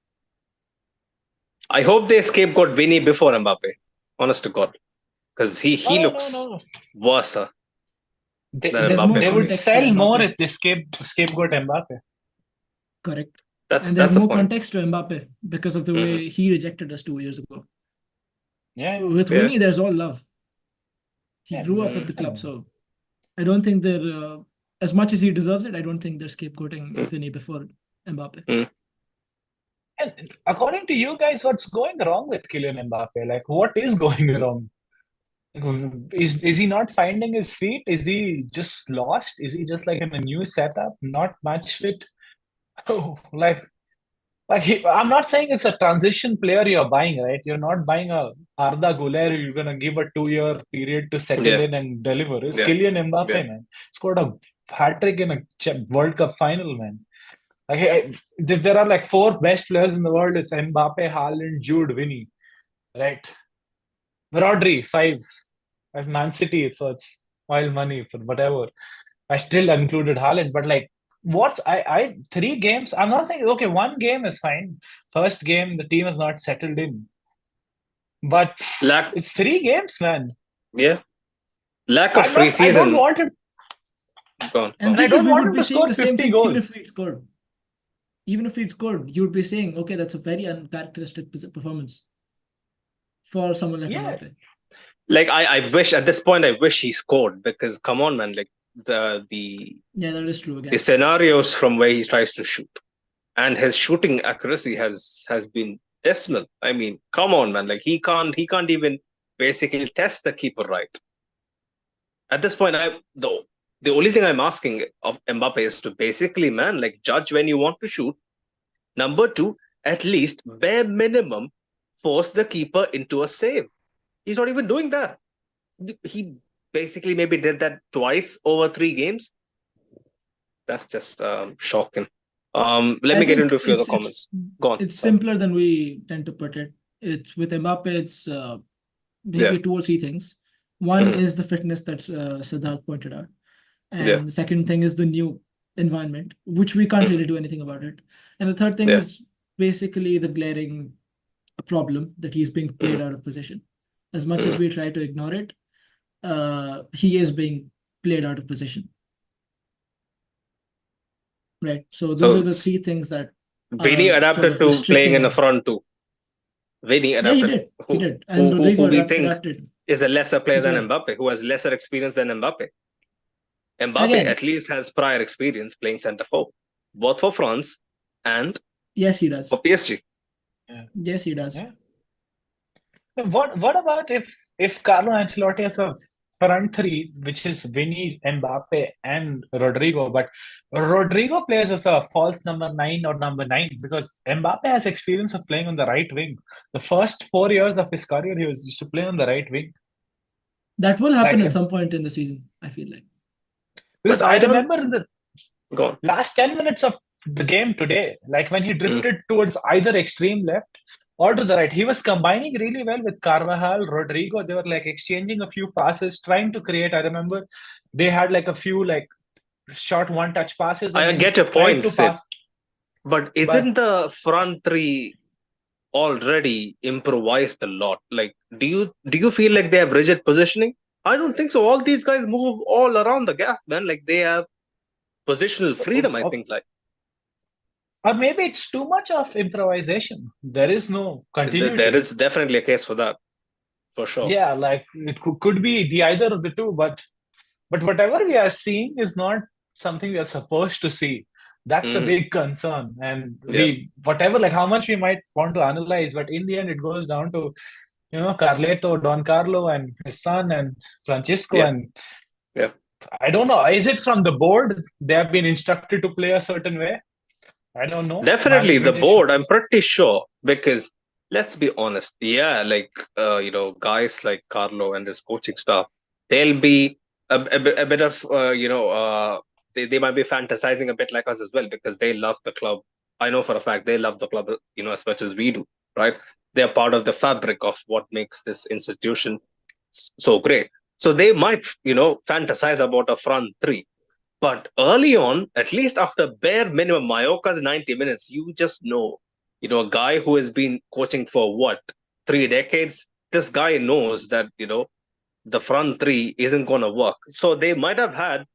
I hope they scapegoat Vinny before Mbappe. Honest to God. Because he looks worse. They would sell more if they scapegoat Mbappe. Correct. There's more context to Mbappe because of the way he rejected us 2 years ago. Yeah. With Vinny, there's all love. He grew up at the club, so I don't think they're as much as he deserves it. I don't think they're scapegoating Vinny before Mbappe. And according to you guys, what's going wrong with Kylian Mbappe? Like, what is going wrong? Is he not finding his feet? Is he just lost? Is he just like in a new setup, not match fit? I'm not saying it's a transition player you're buying, right? You're not buying a Arda Güler. You're gonna give a 2-year period to settle in and deliver. It's Kylian Mbappe, man. Scored a hat-trick in a World Cup final, man. If there are like 4 best players in the world, it's Mbappe, Haaland, Jude, Vinny, right? Rodri, 5. As Man City, so it's wild money for whatever. I still included Haaland, but like, 3 games? I'm not saying, okay, 1 game is fine. First game, the team is not settled in. But it's 3 games, man. Yeah. Lack of preseason. I don't want him. And I don't want him to score 50 goals. Even if he'd scored, you'd be saying, okay, that's a very uncharacteristic performance for someone like Mbappe. Like, I wish at this point, I wish he scored, because come on, man, like that is true again. The scenarios from where he tries to shoot and his shooting accuracy has been dismal. I mean, come on, man, like he can't even basically test the keeper right. At this point, the only thing I'm asking of Mbappe is to basically, man, like, judge when you want to shoot. Number 2, at least bare minimum, force the keeper into a save. He's not even doing that. He basically maybe did that twice over 3 games. That's just shocking. Let me get into a few other comments. Go on. It's simpler than we tend to put it. It's with Mbappe, it's maybe 2 or 3 things. One is the fitness that Siddharth pointed out. And the second thing is the new environment, which we can't really do anything about it. And the third thing is basically the glaring problem that he's being played out of position. As much as we try to ignore it, he is being played out of position. Right. So those are the 3 things that Vinny adapted to playing in the front too. Vinny adapted. Yeah, he did. And Rodrigo adapted. is a lesser player As than well. Mbappe, who has lesser experience than Mbappe. Mbappe Again. at least has prior experience playing centre forward, both for France and Yes, he does. for PSG. Yes, he does. Yeah. What about if Carlo Ancelotti has a front three, which is Vinny, Mbappe, and Rodrigo, but Rodrigo plays as a false number 9 or number 9 because Mbappe has experience of playing on the right wing. The first 4 years of his career, he was used to play on the right wing. That will happen Like, at some point in the season, I feel like. because But I I don't. remember in the Go on. last 10 minutes of the game today, like when he drifted towards either extreme left or to the right, he was combining really well with Carvajal, Rodrigo. They were like exchanging a few passes, trying to create. I remember they had like a few like short one-touch passes, and I then he get your tried point, to Sid. pass. But isn't the front three already improvised a lot? Like, do you feel like they have rigid positioning? I don't think so. All these guys move all around the gap, man. Like they have positional freedom, I think. Like Or maybe it's too much of improvisation. There is no continuity. there is definitely a case for that, for sure. Yeah, like it could be the either of the two, but whatever we are seeing is not something we are supposed to see. That's a big concern. And whatever, like how much we might want to analyze, but in the end, it goes down to, Carleto, Don Carlo, and his son, and Francisco. Yeah. And Yeah. I don't know, is it from the board? They have been instructed to play a certain way? I don't know. Definitely the Management issue. board, I'm pretty sure, because let's be honest, like guys like Carlo and his coaching staff, they'll be a bit of they might be fantasizing a bit like us as well, because they love the club. I know for a fact they love the club, as much as we do, right? They're part of the fabric of what makes this institution so great. So they might, fantasize about a front three. But early on, at least after bare minimum Mallorca's 90 minutes, you just know, a guy who has been coaching for what, 3 decades, this guy knows that, the front three isn't going to work. So they might have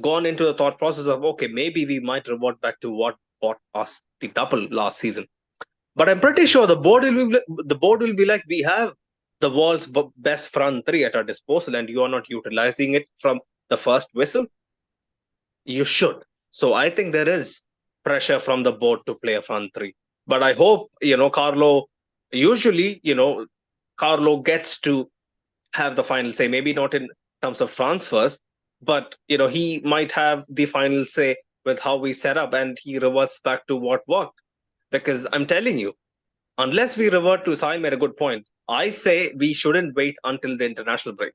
gone into the thought process of, okay, maybe we might revert back to what bought us the double last season. But I'm pretty sure the board will be like, we have the world's best front three at our disposal, and you are not utilizing it from the first whistle. You should. So I think there is pressure from the board to play a front three. But I hope, Carlo, usually, Carlo gets to have the final say, maybe not in terms of transfers, but, he might have the final say with how we set up, and he reverts back to what worked. Because I'm telling you, unless we revert to, Sai made a good point, I say we shouldn't wait until the international break.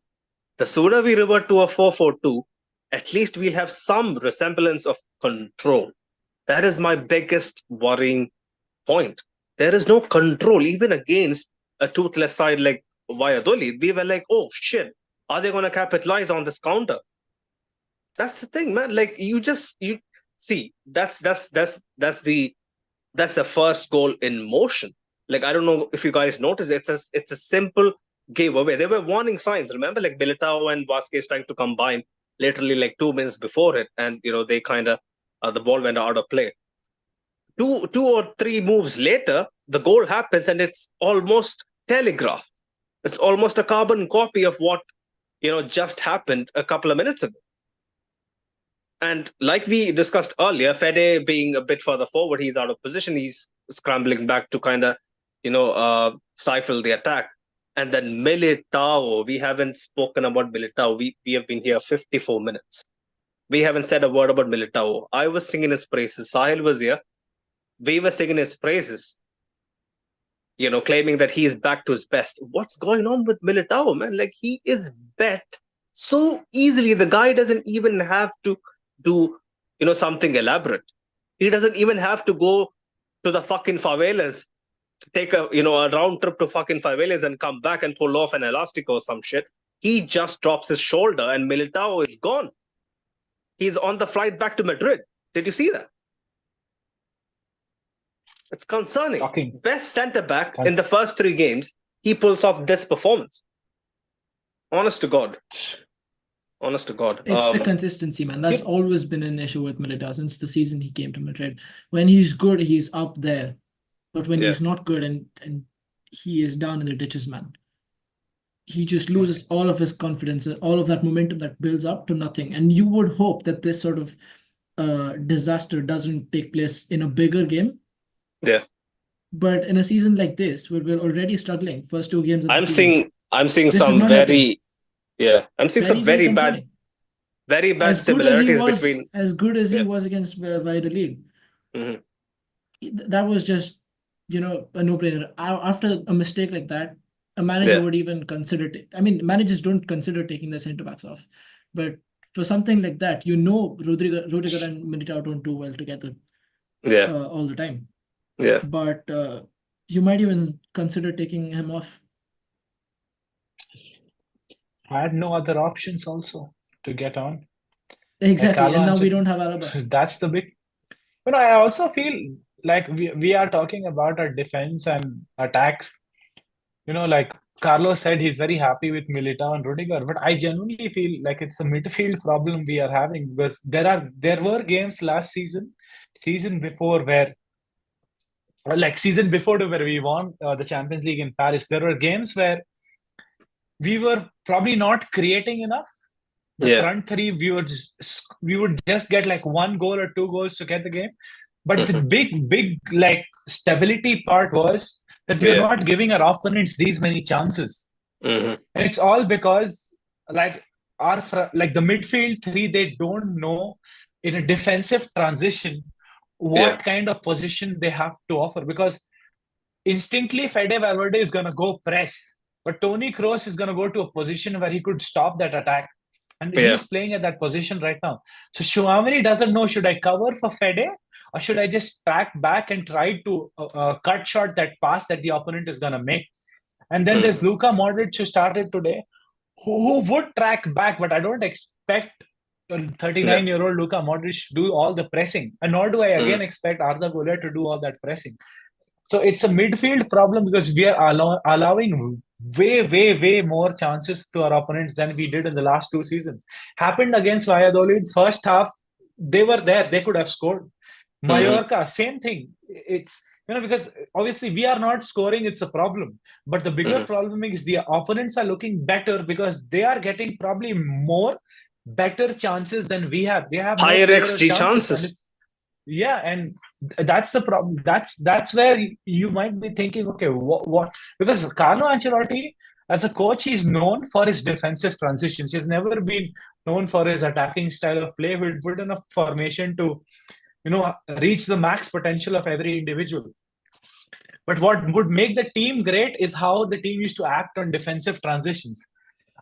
The sooner we revert to a 4-4-2, at least we'll have some resemblance of control. That is my biggest worrying point. There is no control, even against a toothless side like Valladolid. We were like, oh shit, are they going to capitalize on this counter? That's the thing, man. Like you see, that's the first goal in motion. Like I don't know if you guys noticed, it's a simple giveaway. There were warning signs. Remember, like Militao and Vasquez trying to combine literally like 2 minutes before it, and they kind of the ball went out of play. Two or three moves later, the goal happens, and it's almost telegraphed. It's almost a carbon copy of what just happened a couple of minutes ago. And like we discussed earlier, Fede being a bit further forward, he's out of position. He's scrambling back to kind of stifle the attack. And then Militao, we haven't spoken about Militao. We have been here 54 minutes. We haven't said a word about Militao. I was singing his praises. Sahil was here. We were singing his praises, claiming that he is back to his best. What's going on with Militao, man? Like, he is bet so easily. The guy doesn't even have to do, something elaborate. He doesn't even have to go to the fucking favelas, take a round trip to fucking favelas and come back and pull off an elastic or some shit. He just drops his shoulder and Militao is gone. He's on the flight back to Madrid. Did you see that? It's concerning. Shocking. Best centre back in the first 3 games, he pulls off this performance. Honest to God. It's the consistency, man. That's always been an issue with Militao since the season he came to Madrid. When he's good, he's up there. But when he's not good and he is down in the ditches, man. he just loses all of his confidence and all of that momentum that builds up to nothing. And you would hope that this sort of disaster doesn't take place in a bigger game. Yeah. But in a season like this, where we're already struggling, first 2 games of the season, I'm seeing this is some not helping. I'm seeing some Very very bad concerning. As good as he similarities was, between. as good as he Yeah. was against Valladolid, Mhm. that was just, a no-brainer. After a mistake like that, a manager Yeah. would even consider. Managers don't consider taking the centre backs off, but for something like that, Rudiger and Militao don't do well together Yeah. all the time. Yeah. But you might even consider taking him off. Had no other options also to get on. Exactly, Carlo and now we Ancelotti. don't have Alaba. That's the big. I also feel like we are talking about our defense and attacks. Like Carlos said, he's very happy with Militao and Rudiger, but I genuinely feel like it's a midfield problem we are having, because there were games last season before where we won the Champions League in Paris. There were games where we were probably not creating enough. The Yeah. front three, we would just get like 1 goal or 2 goals to get the game. But the big like stability part was that we are not giving our opponents these many chances. Mhm. And it's all because like the midfield three, they don't know in a defensive transition what kind of position they have to offer, because instinctly Fede Valverde is going to go press, but Toni Kroos is going to go to a position where he could stop that attack, and he's playing at that position right now. So Chouameni doesn't know, should I cover for Fede or should I just track back and try to cut short that pass that the opponent is going to make. And then there's Luka Modric, who started today, who would track back, but I don't expect 39-year-old Luka Modric to do all the pressing, and nor do I again expect Arda Güler to do all that pressing. So it's a midfield problem, because we are allowing way more chances to our opponents than we did in the last 2 seasons. Happened against Valladolid. First half, they were there. They could have scored. Mallorca, same thing. It's, because obviously we are not scoring. It's a problem. But the bigger problem is the opponents are looking better because they are getting probably more better chances than we have. They have higher more XG chances. And that's the problem. That's where you might be thinking, okay, what? Because Carlo Ancelotti, as a coach, he's known for his defensive transitions. He's never been known for his attacking style of play. He'll put enough formation to, reach the max potential of every individual. But what would make the team great is how the team used to act on defensive transitions.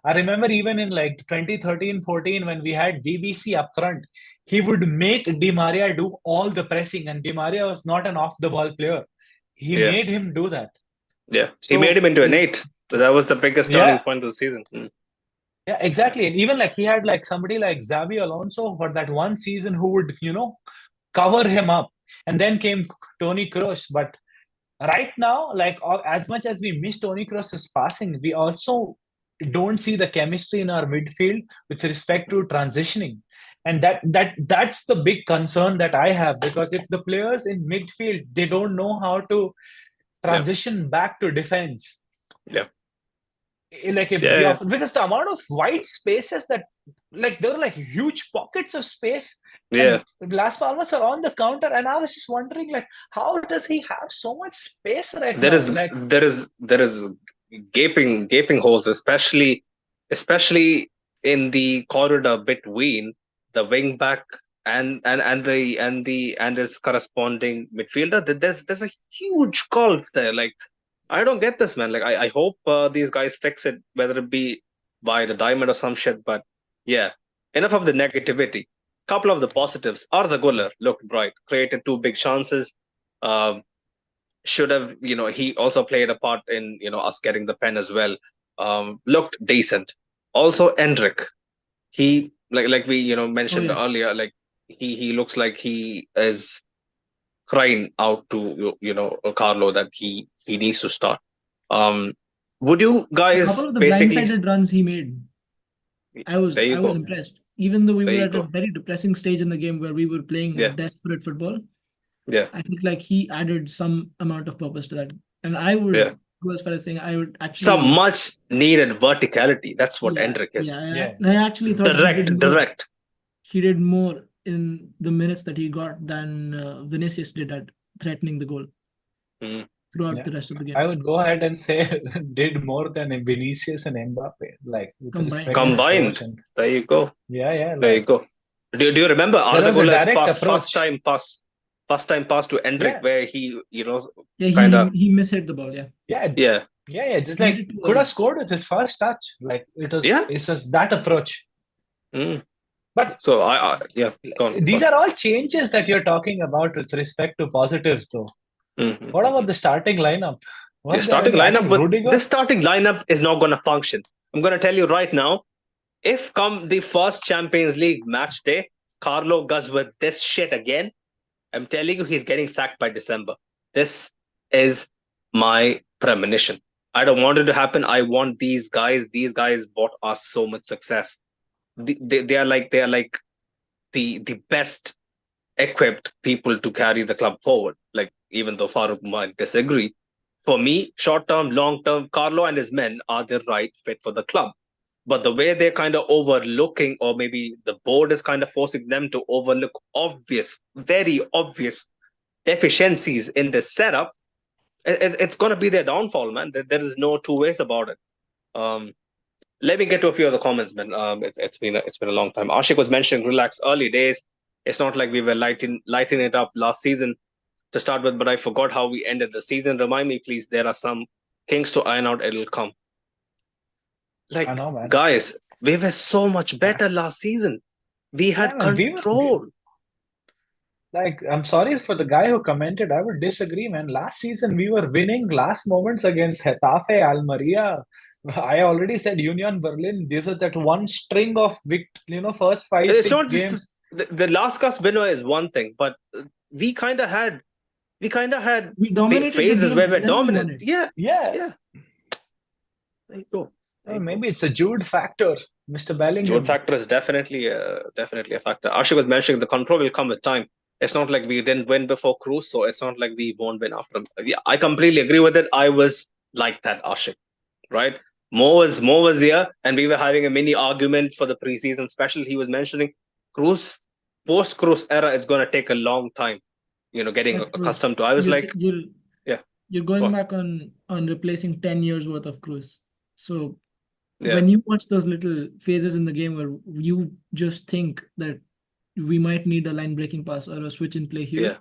I remember even in like 2013-14, when we had BBC up front, he would make Di Maria do all the pressing, and Di Maria was not an off-the-ball player. He made him do that. Yeah, he made him into an 8. So that was the biggest turning point of the season. Yeah, exactly. And even like he had like somebody like Xabi Alonso for that one season who would, cover him up. And then came Toni Kroos. But right now, like as much as we miss Toni Kroos' passing, we also don't see the chemistry in our midfield with respect to transitioning. And that's the big concern that I have, because if the players in midfield, they don't know how to transition back to defense. Because the amount of white spaces that, like, there are like huge pockets of space. Las Palmas are on the counter, and I was just wondering, like, how does he have so much space right now? There is gaping holes, especially in the corridor between the wing back and his corresponding midfielder. There's a huge gulf there. Like, I don't get this, man. Like, I hope these guys fix it, whether it be by the diamond or some shit. But yeah, enough of the negativity. Couple of the positives. Arda Güler looked bright, created 2 big chances. Should have, he also played a part in, us getting the pen as well. Looked decent. Also, Endrick, he like we mentioned earlier, like he looks like he is crying out to Carlo that he needs to start. Would you guys a couple of the basically blindsided runs he made, I was impressed. Even though we were at a very depressing stage in the game where we were playing desperate football, I think like he added some amount of purpose to that. And I would go as far as saying I would actually some much needed verticality. That's what yeah, Endrick is. I actually thought Direct. He did more in the minutes that he got than Vinicius did at threatening the goal throughout the rest of the game. I would go ahead and say did more than Vinicius and Mbappe, like with respect to Combined. approach and- There you go. Yeah. There you go. Do you remember Arda was a Güler's direct first approach. time pass to Endrick, where he, he mishit the ball. Yeah. Just like could have scored with his first touch. Like it's just that approach. But so go on. These are all changes that you're talking about with respect to positives, though. What about the starting lineup? This starting lineup is not going to function. I'm going to tell you right now. If come the first Champions League match day, Carlo goes with this shit again, I'm telling you, he's getting sacked by December. This is my premonition. I don't want it to happen. I want these guys. These guys brought us so much success. They are like the best equipped people to carry the club forward. Like, even though Farooq might disagree, for me, short term, long term, Carlo and his men are the right fit for the club. But the way they're kind of overlooking, or maybe the board is kind of forcing them to overlook very obvious deficiencies in this setup, it's going to be their downfall, man. There is no two ways about it. Let me get to a few of the comments, man. It's been a long time. Ashik was mentioning relax early days. It's not like we were lighting it up last season to start with, but I forgot how we ended the season. Remind me, please. There are some kinks to iron out. It'll come. Like, I know, guys, we were so much better last season. We had control. Like, I'm sorry for the guy who commented. I would disagree, man. Last season, we were winning last moments against Getafe, Almeria. I already said Union Berlin. This is that one string of first 5-6 games. The last cast winner is one thing, but we kind of had phases where we're dominant. Yeah. There you go. Maybe it's a Jude factor, Mr. Bellingham. Jude factor is definitely a factor. Ashik was mentioning the control will come with time. It's not like we didn't win before Cruz, so it's not like we won't win after him. Yeah, I completely agree with it. I was like that, Ashik, right? Mo was here, and we were having a mini argument for the preseason special. He was mentioning Cruz, post-Cruz era is going to take a long time, getting accustomed to. I was like, you're going back on replacing 10 years worth of Cruz. So when you watch those little phases in the game where you just think that we might need a line breaking pass or a switch in play here,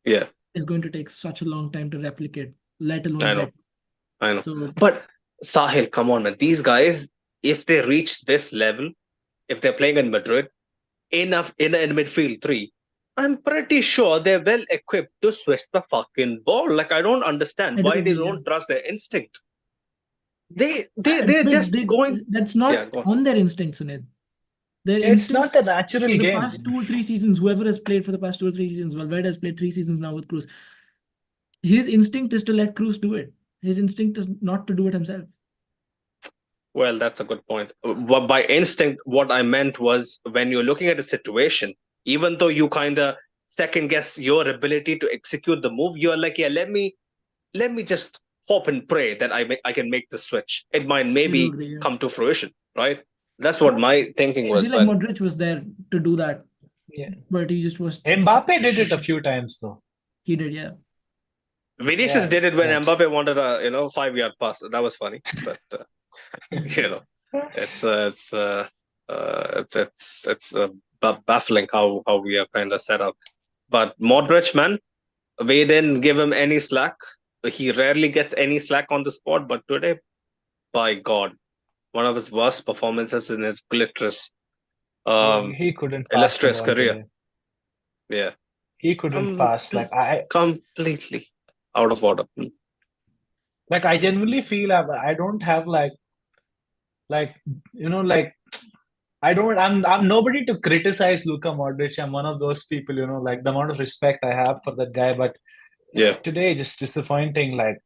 it's going to take such a long time to replicate, let alone I know. But Sahil, come on, man. These guys, if they reach this level, if they're playing in Madrid, in midfield 3, I'm pretty sure they're well equipped to switch the fucking ball. Like, I don't understand why they don't trust their instinct. They're just going. That's not on their instinct, Sunil. It's not the natural game. The past 2 or 3 seasons, whoever has played for the past 2 or 3 seasons, Valverde has played 3 seasons now with Cruz. His instinct is to let Cruz do it. His instinct is not to do it himself. Well, that's a good point. By instinct, what I meant was when you're looking at a situation, even though you kind of second guess your ability to execute the move, you're like, let me just hope and pray that I can make the switch. It might maybe come to fruition, right? That's what my thinking was. I feel like Modric was there to do that. Yeah. But he just was... Mbappe did it a few times, though. He did, yeah. Vinicius did it when Mbappe wanted a 5-yard pass. That was funny. But, it's baffling how we are kind of set up. But Modric, man, we didn't give him any slack. He rarely gets any slack on the spot, but today, by God, one of his worst performances in his glitterous, he couldn't illustrious career. Today. Yeah, he couldn't pass. Like I completely out of order. Like I genuinely feel I don't have I'm nobody to criticize Luka Modric. I'm one of those people, like the amount of respect I have for that guy, but. Yeah. Today, just disappointing. Like,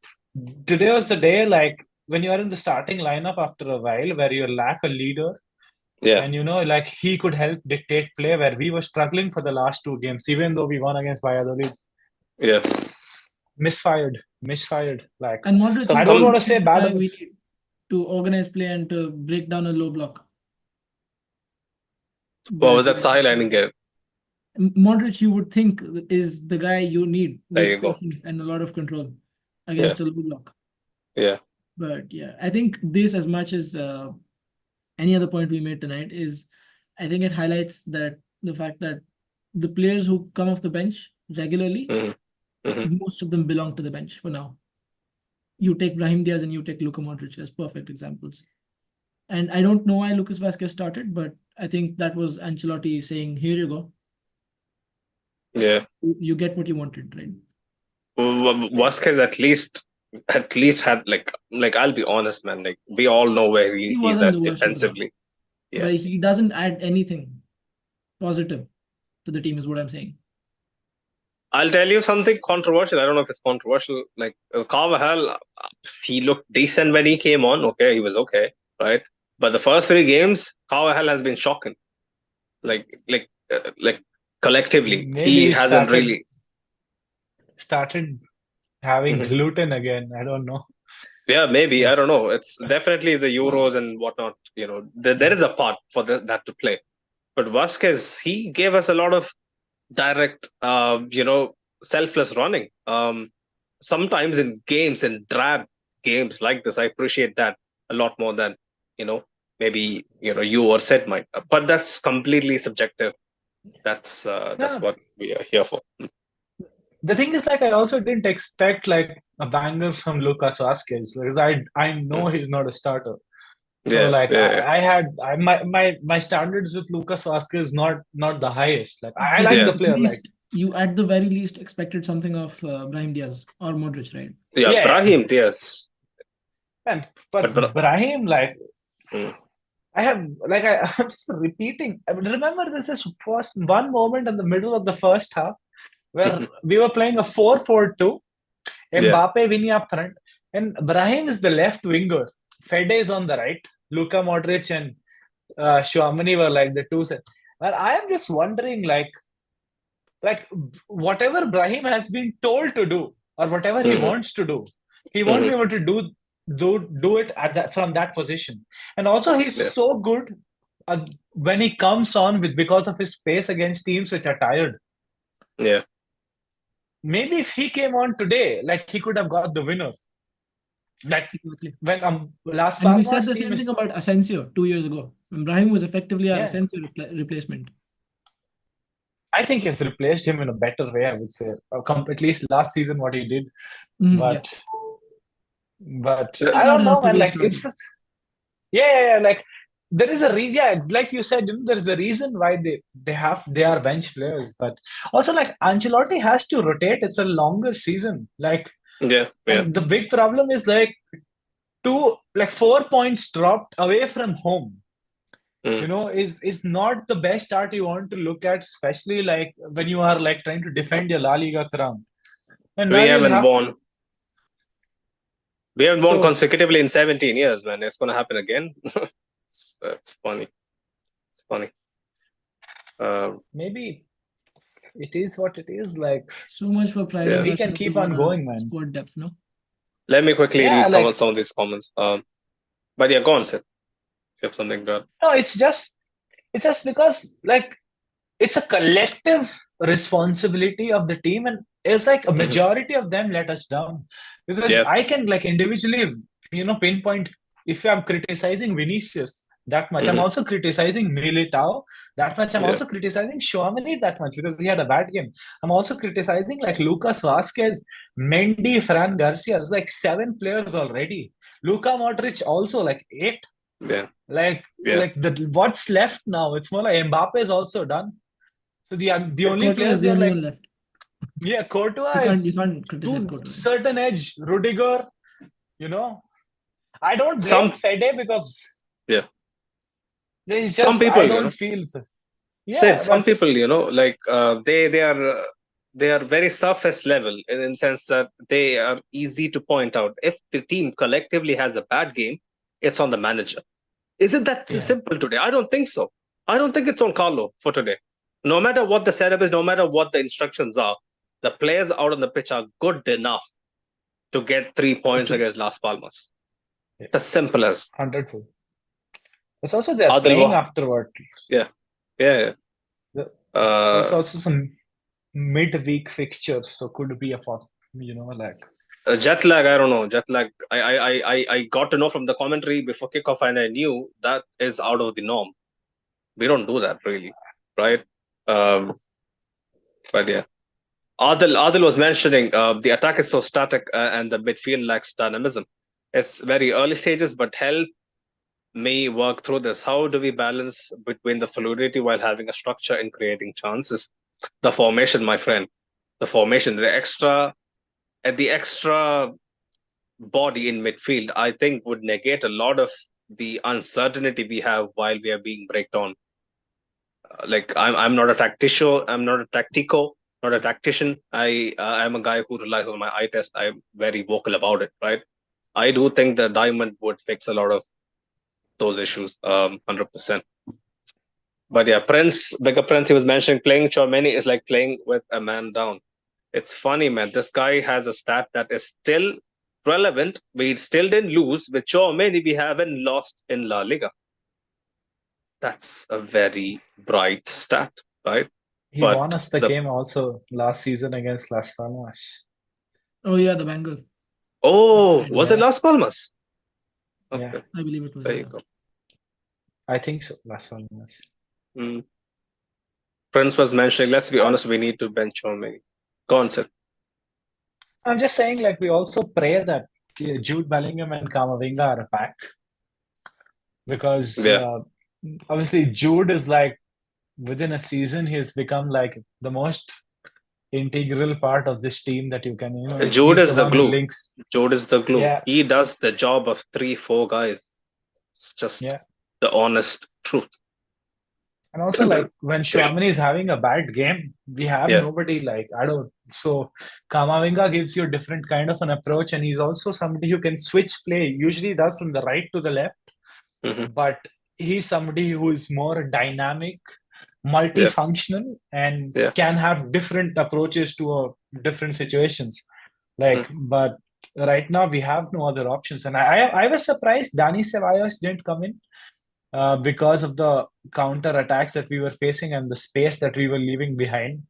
today was the day, like, when you are in the starting lineup after a while, where you lack a leader. Yeah. And, like, he could help dictate play, where we were struggling for the last 2 games, even though we won against Valladolid. Yeah. misfired. Like, And Modric, I you don't think want to this say is the bad guy about. we need to organize play and to break down a low block. What was But that style? I didn't get it. Modric, you would think is the guy you need There with you go. patience and a lot of control against a low block. Yeah. But yeah, I think this, as much as any other point we made tonight, is I think it highlights that the fact that the players who come off the bench regularly, most of them belong to the bench for now. You take Brahim Diaz and you take Luka Modric as perfect examples. And I don't know why Lucas Vazquez started, but I think that was Ancelotti saying, "Here you go. Yeah. You get what you wanted, right?" Vasquez at least had like I'll be honest, man. Like we all know where He he's wasn't at the worst of them, defensively. Yeah. but he doesn't add anything positive to the team, is what I'm saying. I'll tell you something controversial. I don't know if it's controversial. Like Carvajal, he looked decent when he came on. Okay, he was okay, right? But the first 3 games, Carvajal has been shocking. Like collectively, Maybe he he hasn't really started having gluten again. I don't know. Yeah, maybe. I don't know. It's definitely the Euros and whatnot. There is a part for that to play. But Vasquez, he gave us a lot of direct, selfless running. Sometimes in games, in drab games like this, I appreciate that a lot more than, maybe, you or Sid might. But that's completely subjective. That's what we are here for. The thing is, like, I also didn't expect like a banger from Lucas Vazquez because I know he's not a starter. So my standards with Lucas Vazquez not the highest. Like I like the player. Like you at the very least expected something of Brahim Diaz or Modric, right? Yeah, Brahim Diaz. But Brahim, like I'm just repeating. Remember, this is one moment in the middle of the first half where we were playing a 4-4-2, Mbappe, Vini up front, and Brahim is the left winger. Fede is on the right. Luka Modric and Tchouaméni were like the two sets. Well, I am just wondering, like whatever Brahim has been told to do or whatever he wants to do, he won't be able to do it from that position. And also, he's so good when he comes on because of his pace against teams which are tired. Yeah. Maybe if he came on today, like he could have got the winner. Like when Las Palmas, and we said the same thing about Asensio 2 years ago. When Brahim was effectively our Asensio replacement. I think he's replaced him in a better way, I would say. At least last season, what he did. But I don't know, man. Like it's like there is a reason. Yeah, it's like you said, there is a reason why they are bench players. But also, like Ancelotti has to rotate. It's a longer season. Like and the big problem is like 4 points dropped away from home. Is not the best start you want to look at, especially like when you are like trying to defend your La Liga crown. And we haven't won. We haven't won consecutively in 17 years, man. It's going to happen again. It's funny. It's funny. Maybe it is what it is. Like so much for pride. We can keep on going, man. Squad depth, no? Let me quickly cover some of these comments. But yeah, go on, Sid. You have something to add? No, it's just because like it's a collective responsibility of the team, and it's like a majority of them let us down. Because I can like individually, pinpoint if I'm criticizing Vinicius that much, I'm also criticizing Militao that much. I'm also criticizing Tchouaméni that much because he had a bad game. I'm also criticizing like Lucas Vazquez, Mendy, Fran Garcia. It's like 7 players already. Luka Modric also like 8. Like what's left now? It's more like Mbappe is also done. So the only players are like left. Yeah, Courtois you can't criticize Courtois. Certain edge, Rudiger. I don't blame Fede because there's just some people I don't feel. Some people, like they are very surface level in the sense that they are easy to point out. If the team collectively has a bad game, it's on the manager. Isn't that simple today? I don't think so. I don't think it's on Carlo for today. No matter what the setup is, no matter what the instructions are, the players out on the pitch are good enough to get 3 points against Las Palmas. It's as simple as 100%. It's also they're Adil playing Wah- afterward. yeah. There's Uh, also some midweek fixtures, so could be like jet lag, I don't know. Jet lag, I got to know from the commentary before kickoff, and I knew that is out of the norm. We don't do that really, right? But yeah. Adil was mentioning the attack is so static and the midfield lacks dynamism. It's very early stages, but help me work through this. How do we balance between the fluidity while having a structure and creating chances? The formation, my friend. The formation, the extra body in midfield, I think would negate a lot of the uncertainty we have while we are being breaked on. Like I'm not a tactician. I'm not a tactico. Not a tactician. I'm a guy who relies on my eye test. I'm very vocal about it. Right. I do think the diamond would fix a lot of those issues. 100%. But yeah, Bigger Prince, he was mentioning playing Chormeni is like playing with a man down. It's funny, man. This guy has a stat that is still relevant. We still didn't lose. With Chormeni, we haven't lost in La Liga. That's a very bright stat, right? he But won us the game also last season against Las Palmas. Oh yeah, the banger. Oh, was it Yeah. Las Palmas? Yeah. Okay, I believe it was. there you go. I think so. Las Palmas. Prince was mentioning, let's be honest, we need to bench Chormeni. Go on, sir. I'm just saying, like, we also pray that Jude Bellingham and Camavinga are back, because Yeah. obviously Jude is like, within a season he's become like the most integral part of this team that you can, Jude he's is the one who glue. links. Jude is the glue. Yeah. He does the job of 3-4 guys. It's just the honest truth. And also, like, when Chouameni is having a bad game, we have nobody like, so Camavinga gives you a different kind of an approach, and he's also somebody who can switch play. Usually does from the right to the left, but he's somebody who is more dynamic, multifunctional, and can have different approaches to different situations. Like, but right now we have no other options, and I was surprised Dani Ceballos didn't come in. Because of the counter attacks that we were facing and the space that we were leaving behind.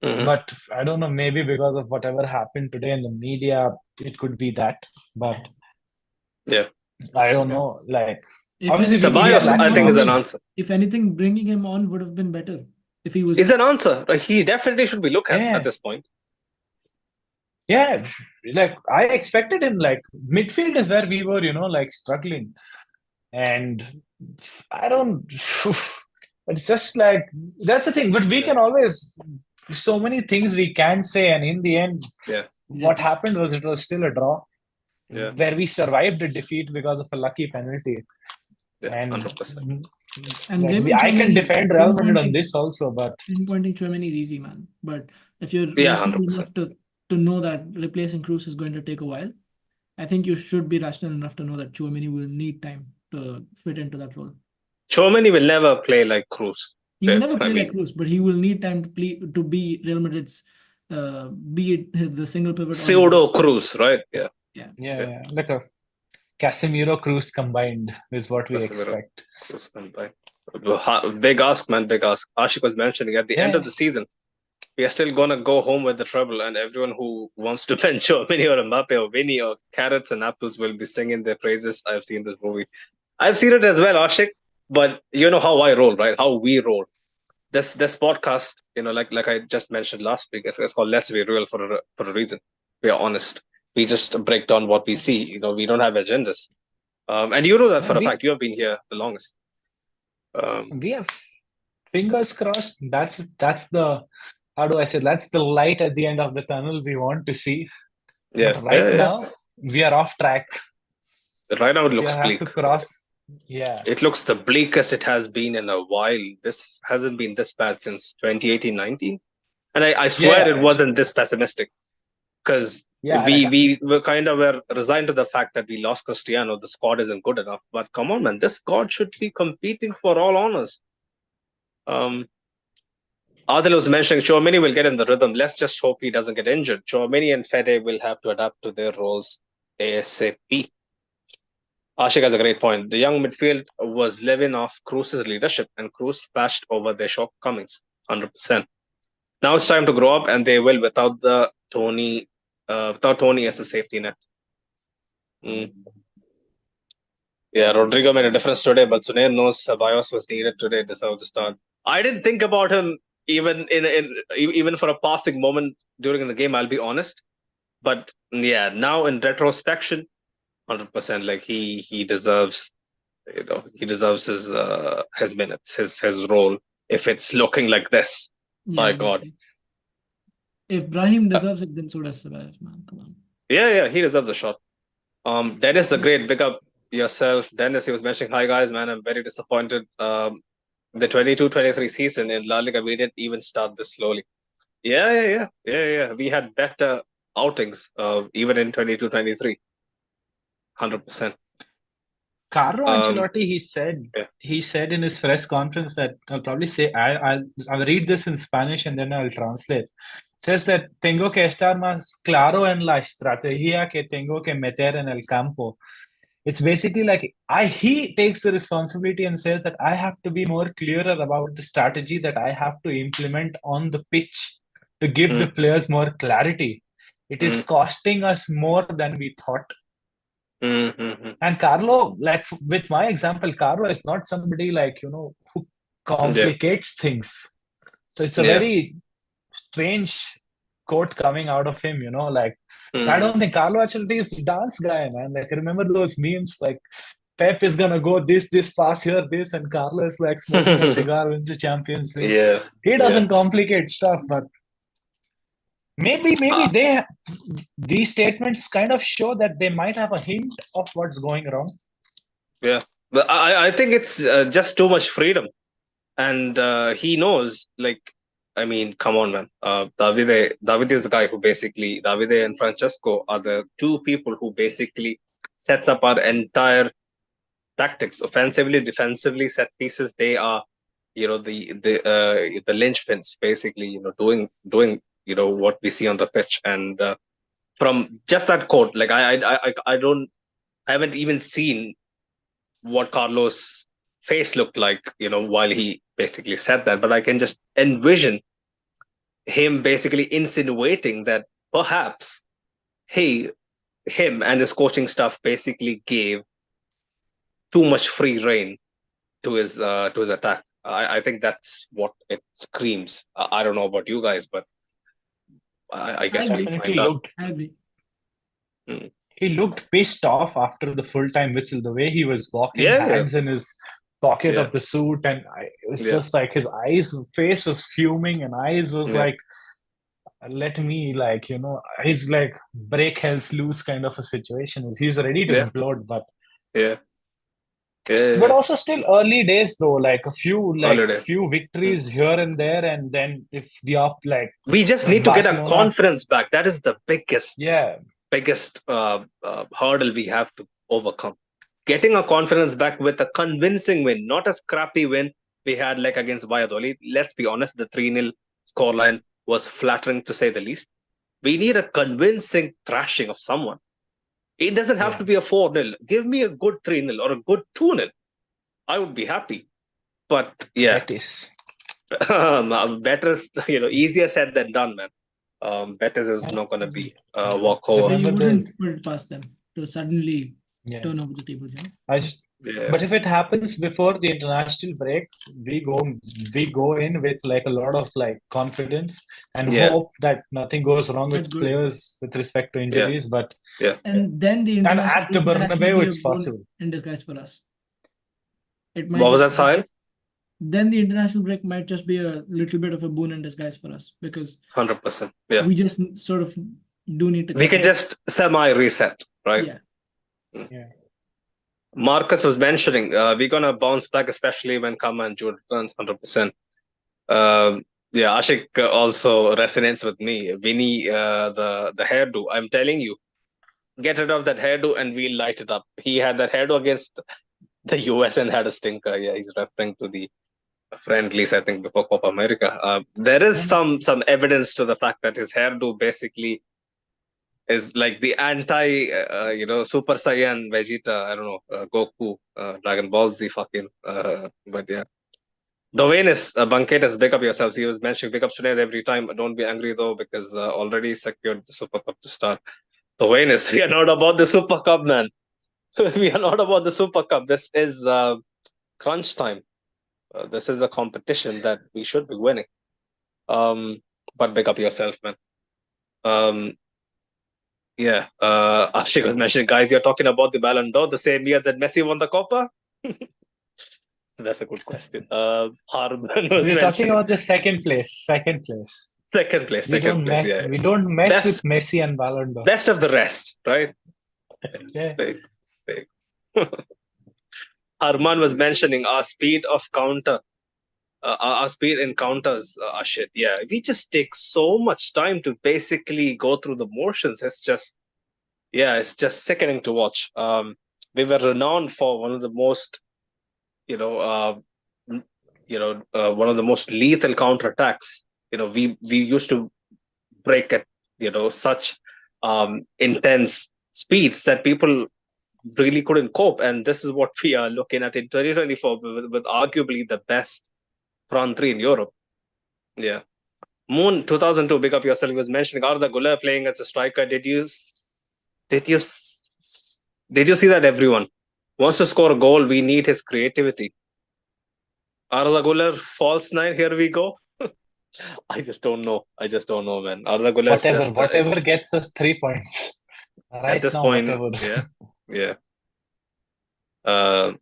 But I don't know, maybe because of whatever happened today in the media, it could be that. But I don't know. Like, obviously, Ceballos, I think, is an answer. If anything, bringing him on would have been better. If he was, is an answer. He definitely should be looked at this point. Yeah, like I expected him. Like, midfield is where we were, like struggling, and I don't. It's just like, that's the thing. But we can always, so many things we can say, and in the end, what happened was it was still a draw, where we survived a defeat because of a lucky penalty. And 100%. I can defend Real Madrid on this also, but pinpointing Chouameni is easy, man. But if you're rational enough to know that replacing Cruz is going to take a while, I think you should be rational enough to know that Chouameni will need time to fit into that role. Chouameni will never play like Cruz. He will never play like Cruz, but he will need time to be Real Madrid's, be it the single pivot. Pseudo Cruz, right? Yeah. Like a Casemiro Cruz combined is what we expect. Cruz combined. Big ask, man. Big ask. Ashik was mentioning at the end of the season, we are still gonna go home with the treble, and everyone who wants to bench Chouameni or Mbappe or Vinny or carrots and apples will be singing their praises. I've seen this movie. I've seen it as well, Ashik. But you know how I roll, right? How we roll. This podcast, like I just mentioned last week, it's called Let's Be Real for a reason. We are honest. We just break down what we see. We don't have agendas. And you know that for a fact. You have been here the longest. We have fingers crossed. That's the, how do I say, that's the light at the end of the tunnel we want to see. Yeah. But right now, we are off track. Right now, it looks bleak. To cross. Yeah. It looks the bleakest it has been in a while. This hasn't been this bad since 2018-19. And I swear it wasn't this pessimistic. Because we were kind of resigned to the fact that we lost Cristiano. The squad isn't good enough. But come on, man. This squad should be competing for all honors. Adil was mentioning Chouameni will get in the rhythm. Let's just hope he doesn't get injured. Chouameni and Fede will have to adapt to their roles ASAP. Ashik has a great point. The young midfield was living off Cruz's leadership, and Cruz splashed over their shortcomings, 100%. Now it's time to grow up, and they will without Tony as a safety net. Yeah, Rodrigo made a difference today, but Sunair knows Ceballos was needed today, deserved to start. I didn't think about him even for a passing moment during the game, I'll be honest. But yeah, now in retrospection, 100%, like he deserves, he deserves his minutes, his role. If it's looking like this, my God. If Brahim deserves it, then so does Ceballos, man. Come on. Yeah, he deserves a shot. Dennis, a great big up yourself. Dennis, he was mentioning, hi guys, man, I'm very disappointed. The 22-23 season in La Liga, we didn't even start this slowly. Yeah. We had better outings, even in 22-23. 100%. Carlo Ancelotti, he said in his press conference that I'll probably say I'll read this in Spanish and then I'll translate. Says that tengo que estar más claro en la estrategia que tengo que meter en el campo. It's basically like he takes the responsibility and says that I have to be more clearer about the strategy that I have to implement on the pitch to give the players more clarity. It is costing us more than we thought. And Carlo, like with my example, Carlo is not somebody like, who complicates things. So it's a very strange quote coming out of him, like I don't think Carlo Ancelotti is a dance guy, man. Like, remember those memes like Pep is gonna go this pass here, this, and Carlo is like smoking a cigar, wins the Champions League. Yeah. He doesn't complicate stuff, but maybe these statements kind of show that they might have a hint of what's going wrong. Yeah, but I think it's just too much freedom, and he knows. Like, I mean, come on, man. Davide is the guy who basically, Davide and Francesco are the two people who basically sets up our entire tactics, offensively, defensively, set pieces. They are, the linchpins, basically, doing what we see on the pitch. And from just that quote, like I haven't even seen what Carlos' face looked like, while he basically said that, but I can just envision him basically insinuating that perhaps him and his coaching staff basically gave too much free rein to his attack. I think that's what it screams. I don't know about you guys, but I guess we'll find out. I agree. He looked pissed off after the full-time whistle, the way he was walking, hands in his pocket of the suit, and it was just like his face was fuming, and eyes was like, let me, like, he's like break hell's loose kind of a situation. He's ready to implode, but but also still early days though, like a few victories here and there, and then if we just need to get a confidence back. That is the biggest hurdle we have to overcome. Getting a confidence back with a convincing win, not a scrappy win we had like against Valladolid. Let's be honest, the 3-0 scoreline was flattering to say the least. We need a convincing thrashing of someone. It doesn't have to be a 4-0. Give me a good 3-0 or a good 2-0. I would be happy. But Betis. Betis, easier said than done, man. Betis is not going to be walkover. You wouldn't put it past them to suddenly turn over the tables. But if it happens before the international break, we go in with like a lot of like confidence and hope that nothing goes wrong with players with respect to injuries. But and then the and at the Bernabeu, it's possible in disguise for us. What was that, Sahil? Then the international break might just be a little bit of a boon in disguise for us, because 100%. Yeah, we just sort of do need to. We can just semi-reset, right? Yeah. Marcus was mentioning we're gonna bounce back, especially when Kama and Jude returns. 100%. Ashik also resonates with me. Vinny, the hairdo. I'm telling you, get rid of that hairdo and we'll light it up. He had that hairdo against the US and had a stinker. Yeah, he's referring to the friendlies, I think, before Copa America. There is some evidence to the fact that his hairdo basically is like the anti, Super Saiyan Vegeta. I don't know, Goku, Dragon Ball Z, fucking. But yeah. Dovenis, Banquetas, big up yourselves. He was mentioning big ups today every time. Don't be angry though, because already secured the Super Cup to start. Dovenis, we are not about the Super Cup, man. We are not about the Super Cup. This is crunch time. This is a competition that we should be winning. But big up yourself, man. Yeah. Ashik was mentioning, guys, you're talking about the Ballon d'Or the same year that Messi won the Copa? That's a good question. Harman was We're talking mentioning about the second place. Second place. We don't mess. Yeah. We don't mess Best- with Messi and Ballon d'Or. Best of the rest, right? Yeah. Big. Harman was mentioning our speed of counter. Our speed in counters are shit. Yeah, we just take so much time to basically go through the motions. It's just sickening to watch. We were renowned for one of the most, one of the most lethal counterattacks. We used to break at such intense speeds that people really couldn't cope, and this is what we are looking at in 2024 with arguably the best front three in Europe. Yeah. Moon 2002, big up yourself, was mentioning Arda Güler playing as a striker. Did you see that? Everyone wants to score a goal. We need his creativity. Arda Güler, false nine. Here we go. I just don't know, man. Arda Güler whatever gets us 3 points. Right at this now, point. whatever. Yeah. So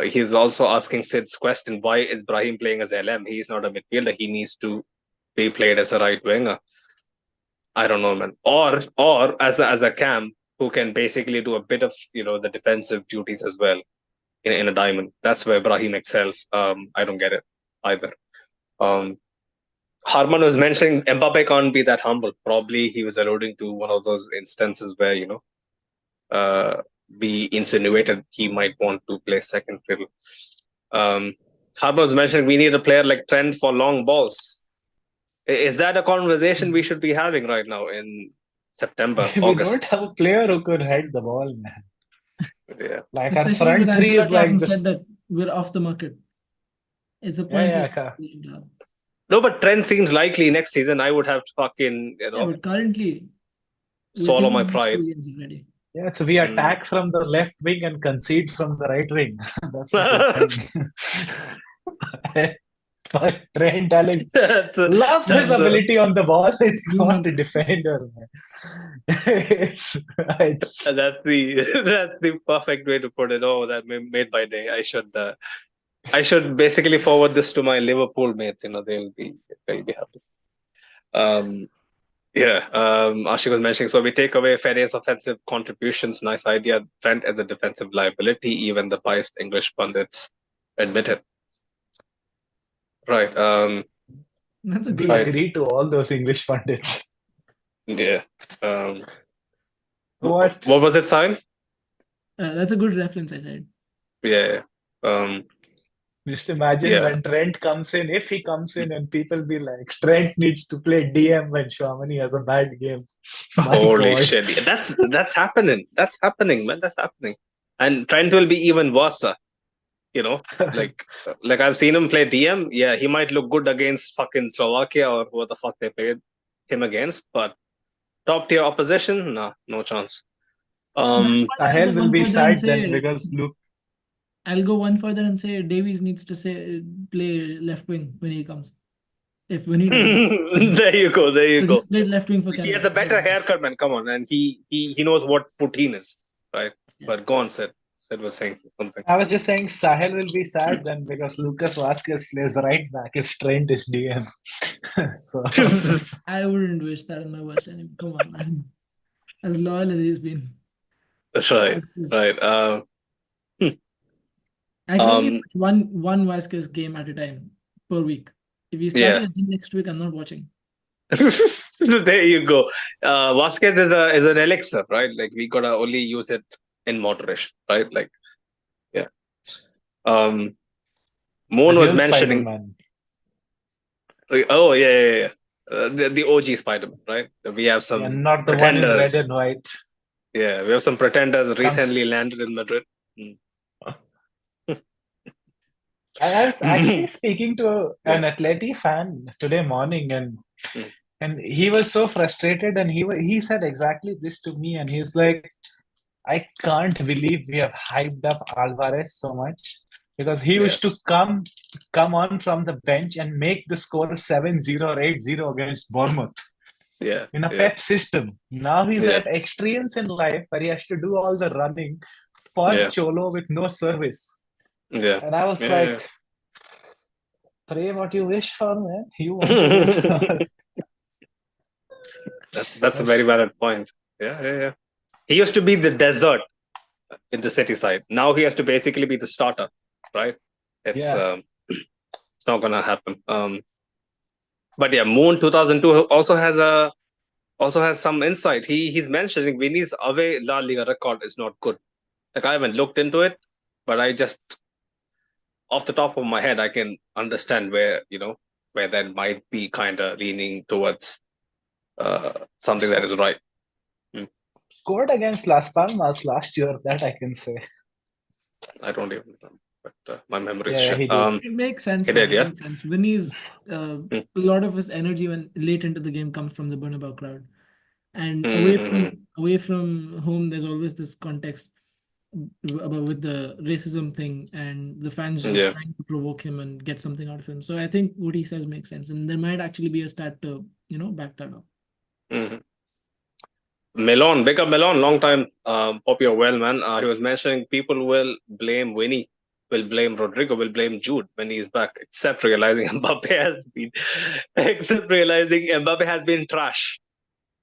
he's also asking Sid's question: why is Brahim playing as LM? He's not a midfielder. He needs to be played as a right winger. I don't know, man. Or as a cam who can basically do a bit of the defensive duties as well in a diamond. That's where Brahim excels. I don't get it either. Harman was mentioning Mbappe can't be that humble. Probably he was alluding to one of those instances where we insinuated he might want to play second fiddle. Harman was mentioning we need a player like Trent for long balls. Is that a conversation we should be having right now in September, We August? don't have a player who could head the ball, man. Yeah. Like our Especially with front three is Ancelotti like having this. said that we're off the market. It's a point. No, but Trent seems likely next season. I would have to fucking but currently swallow my pride. Yeah, so we attack from the left wing and concede from the right wing. That's what we're saying. But Trent Allen love his ability on the ball. It's not a defender, man. That's the perfect way to put it. Oh, that made my day. I should basically forward this to my Liverpool mates. They'll be happy. Ashik was mentioning, so we take away Ferreira's offensive contributions. Nice idea. Trent as a defensive liability. Even the biased English pundits admit it. Right. That's a good. We agree to all those English pundits. Yeah. What was it, Sign? That's a good reference, I said. Yeah. Just imagine when Trent comes in, if he comes in and people be like, Trent needs to play DM when Shawmani has a bad game. Holy shit. That's happening. That's happening, man. That's happening. And Trent will be even worse. Like I've seen him play DM. Yeah, he might look good against fucking Slovakia or who the fuck they played him against, but top tier opposition, no chance. Sahel will be sad then because Luke. I'll go one further and say Davies needs to play left wing when he comes. When he doesn't. There you go. He's played left wing for Canada. He has a better haircut, man. Come on, and he knows what poutine is, right? Yeah. But go on, Sid. Sid was saying something. I was just saying Sahel will be sad then because Lucas Vazquez plays right back if Trent is DM. So I wouldn't wish that on my worst enemy. Come on, man. As loyal as he's been. That's right. Right. I can only watch one Vazquez game at a time per week. If he's starting again next week, I'm not watching. There you go. Vazquez is an elixir, right? Like we gotta only use it in moderation, right? Like, yeah. Moon The was real mentioning. Spider-Man. Oh yeah. The OG Spider-Man, right? We have some Yeah, not the one in red pretenders. and white. Yeah, we have some pretenders Comes. recently landed in Madrid. I was actually speaking to an Yeah. Atleti fan today morning, Mm. and he was so frustrated, and he said exactly this to me, and he's like, I can't believe we have hyped up Alvarez so much because he Yeah. used to come on from the bench and make the score 7-0 or 8-0 against Bournemouth Yeah. in a Yeah. Pep system. Now he's Yeah. at extremes in life where he has to do all the running for Yeah. Cholo with no service. Yeah. And I was Yeah. like, pray what you wish for, man. You want to win. That's a very valid point. Yeah. He used to be the desert in the city side. Now he has to basically be the starter, right? It's Yeah. it's not gonna happen. But yeah, Moon 2002 also has some insight. He's mentioning Vinny's away La Liga record is not good. Like I haven't looked into it, but I just off the top of my head I can understand where that might be kind of leaning towards something that is right. Scored against Las Palmas last year, that I can say. I don't even remember, but my memory is Yeah, shit. he did. It makes sense, He man. did, It yeah. makes sense. Vinny's a lot of his energy when late into the game comes from the Bernabeu crowd, and away from home, there's always this context about with the racism thing, and the fans just Yeah. trying to provoke him and get something out of him. So I think what he says makes sense, and there might actually be a stat to back that up. Melon, big up Melon, long time hope you're well, man. He was mentioning people will blame Winnie, will blame Rodrigo, will blame Jude when he's back, except realizing Mbappe has been trash.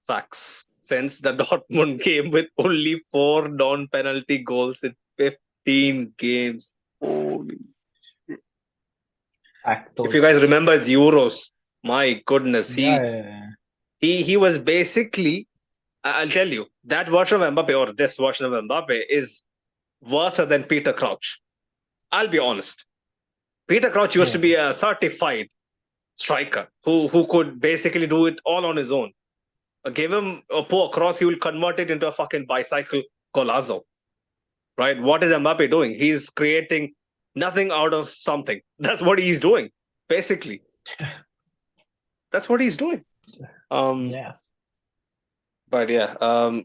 Facts. Since the Dortmund game with only 4 non-penalty goals in 15 games. Holy. If you guys remember his Euros, my goodness, he was basically, I'll tell you, that version of Mbappe or this version of Mbappe is worse than Peter Crouch. I'll be honest. Peter Crouch used to be a certified striker who could basically do it all on his own. Give him a poor cross, he will convert it into a fucking bicycle golazo. Right? What is Mbappe doing? He's creating nothing out of something. That's what he's doing, basically. That's what he's doing. Yeah. But yeah,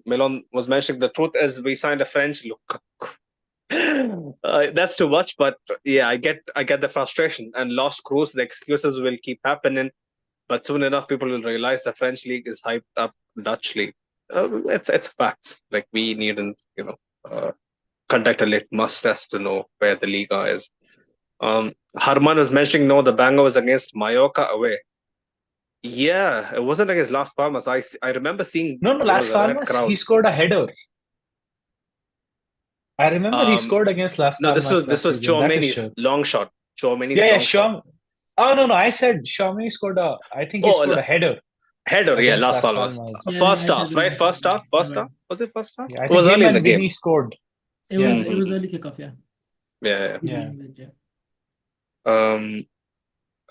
Melon was mentioning the truth is we signed a French look. That's too much, but yeah, I get the frustration and lost crews. The excuses will keep happening, but soon enough, people will realize the French league is hyped up Dutch league. It's facts. Like we needn't, conduct a litmus test to know where the Liga is. Harman was mentioning the banger was against Mallorca away. Yeah, it wasn't against Las Palmas. I remember seeing no Las Palmas. He scored a header. I remember he scored against Las Palmas. No, this was Chouameni's long shot. Shot. Oh no, I said Chouameni scored a. I think he scored a header. Yeah, Las Palmas. First half, right? First half. Was it first half? Yeah, I it think was early in the game. Vinny scored. It was early kickoff, yeah. Yeah.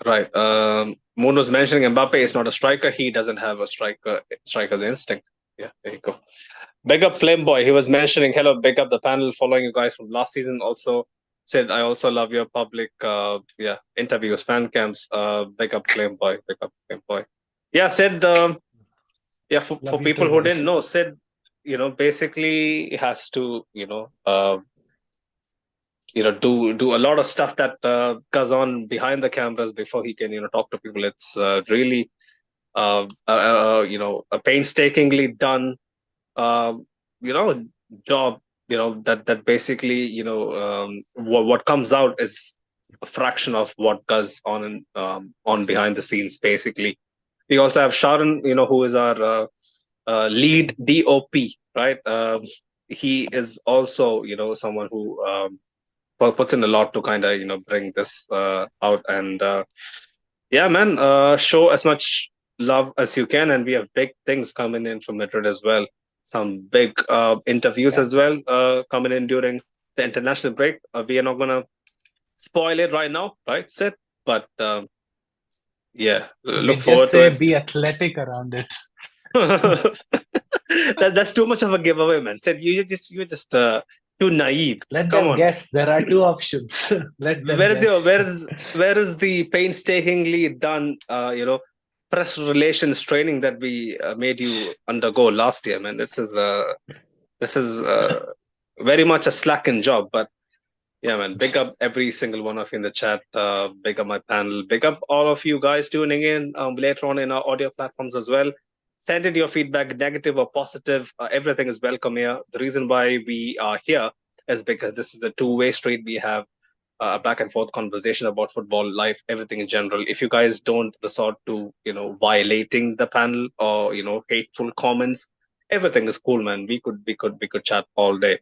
Right. Moon was mentioning Mbappe is not a striker. He doesn't have a striker's instinct. Yeah, there you go. Big up Flame Boy. He was mentioning, hello, big up the panel following you guys from last season. Also said, I also love your public interviews, fan camps. Big up Flame Boy. Big up Flame Boy. Yeah, said, for people who didn't know, said, basically has to, do a lot of stuff that goes on behind the cameras before he can, talk to people. It's really, a painstakingly done, job. That basically, what comes out is a fraction of what goes on behind the scenes. Basically, we also have Sharon, who is our lead DOP, right? He is also, someone who puts in a lot to kind of bring this out, and show as much love as you can. And we have big things coming in from Madrid as well. Some big interviews as well coming in during the international break. We are not gonna spoil it right now, right, Sid? But yeah, You look can just forward to say it. be athletic around it. That's too much of a giveaway, man. Sid, you're just too naive. Let Come them on. guess. There are two options. Let them Where is your guess. where is the painstakingly done press relations training that we made you undergo last year, man? This is very much a slackened job, but yeah, man. Big up every single one of you in the chat. Big up my panel. Big up all of you guys tuning in later on in our audio platforms as well. Send in your feedback, negative or positive. Everything is welcome here. The reason why we are here is because this is a two-way street. We have a back and forth conversation about football, life, everything in general. If you guys don't resort to violating the panel or hateful comments, everything is cool, man. We could chat all day.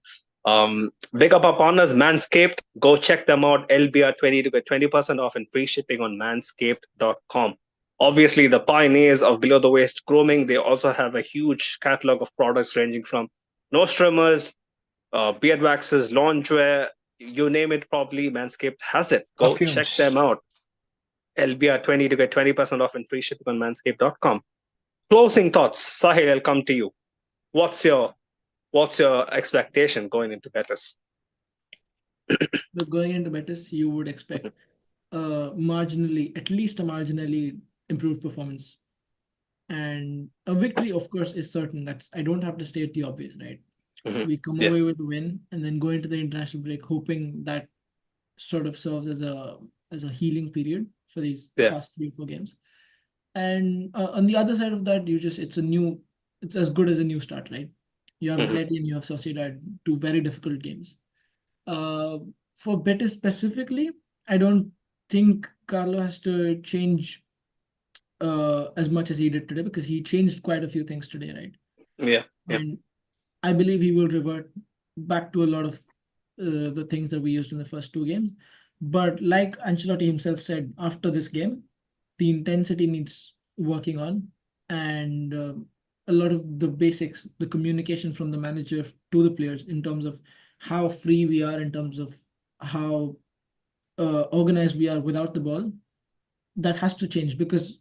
Big up our partners, Manscaped. Go check them out. LBR20 to get 20% off and free shipping on manscaped.com. Obviously, the pioneers of below the waist grooming. They also have a huge catalog of products ranging from nose trimmers, beard waxes, loungewear, you name it, probably Manscaped has it. Go check Perfumes. them out. LBR20 to get 20% off and free shipping on manscaped.com. Closing thoughts. Sahil, I'll come to you. What's your expectation going into Betis? But going into Betis, you would expect at least a marginally improved performance. And a victory, of course, is certain. I don't have to state the obvious, right? Mhm. We come Yeah. away with a win and then go into the international break hoping that sort of serves as a healing period for these Yeah. past 3 or 4 games. And on the other side of that, it's as good as a new start, right? You have Mhm. Atleti and you have Sociedad, 2 very difficult games. For Betis specifically, I don't think Carlo has to change as much as he did today, because he changed quite a few things today, right? Yeah. Yeah. And I believe he will revert back to a lot of the things that we used in the first 2 games. But like Ancelotti himself said after this game, the intensity needs working on, and a lot of the basics, the communication from the manager to the players in terms of how free we are, in terms of how organized we are without the ball, that has to change. Because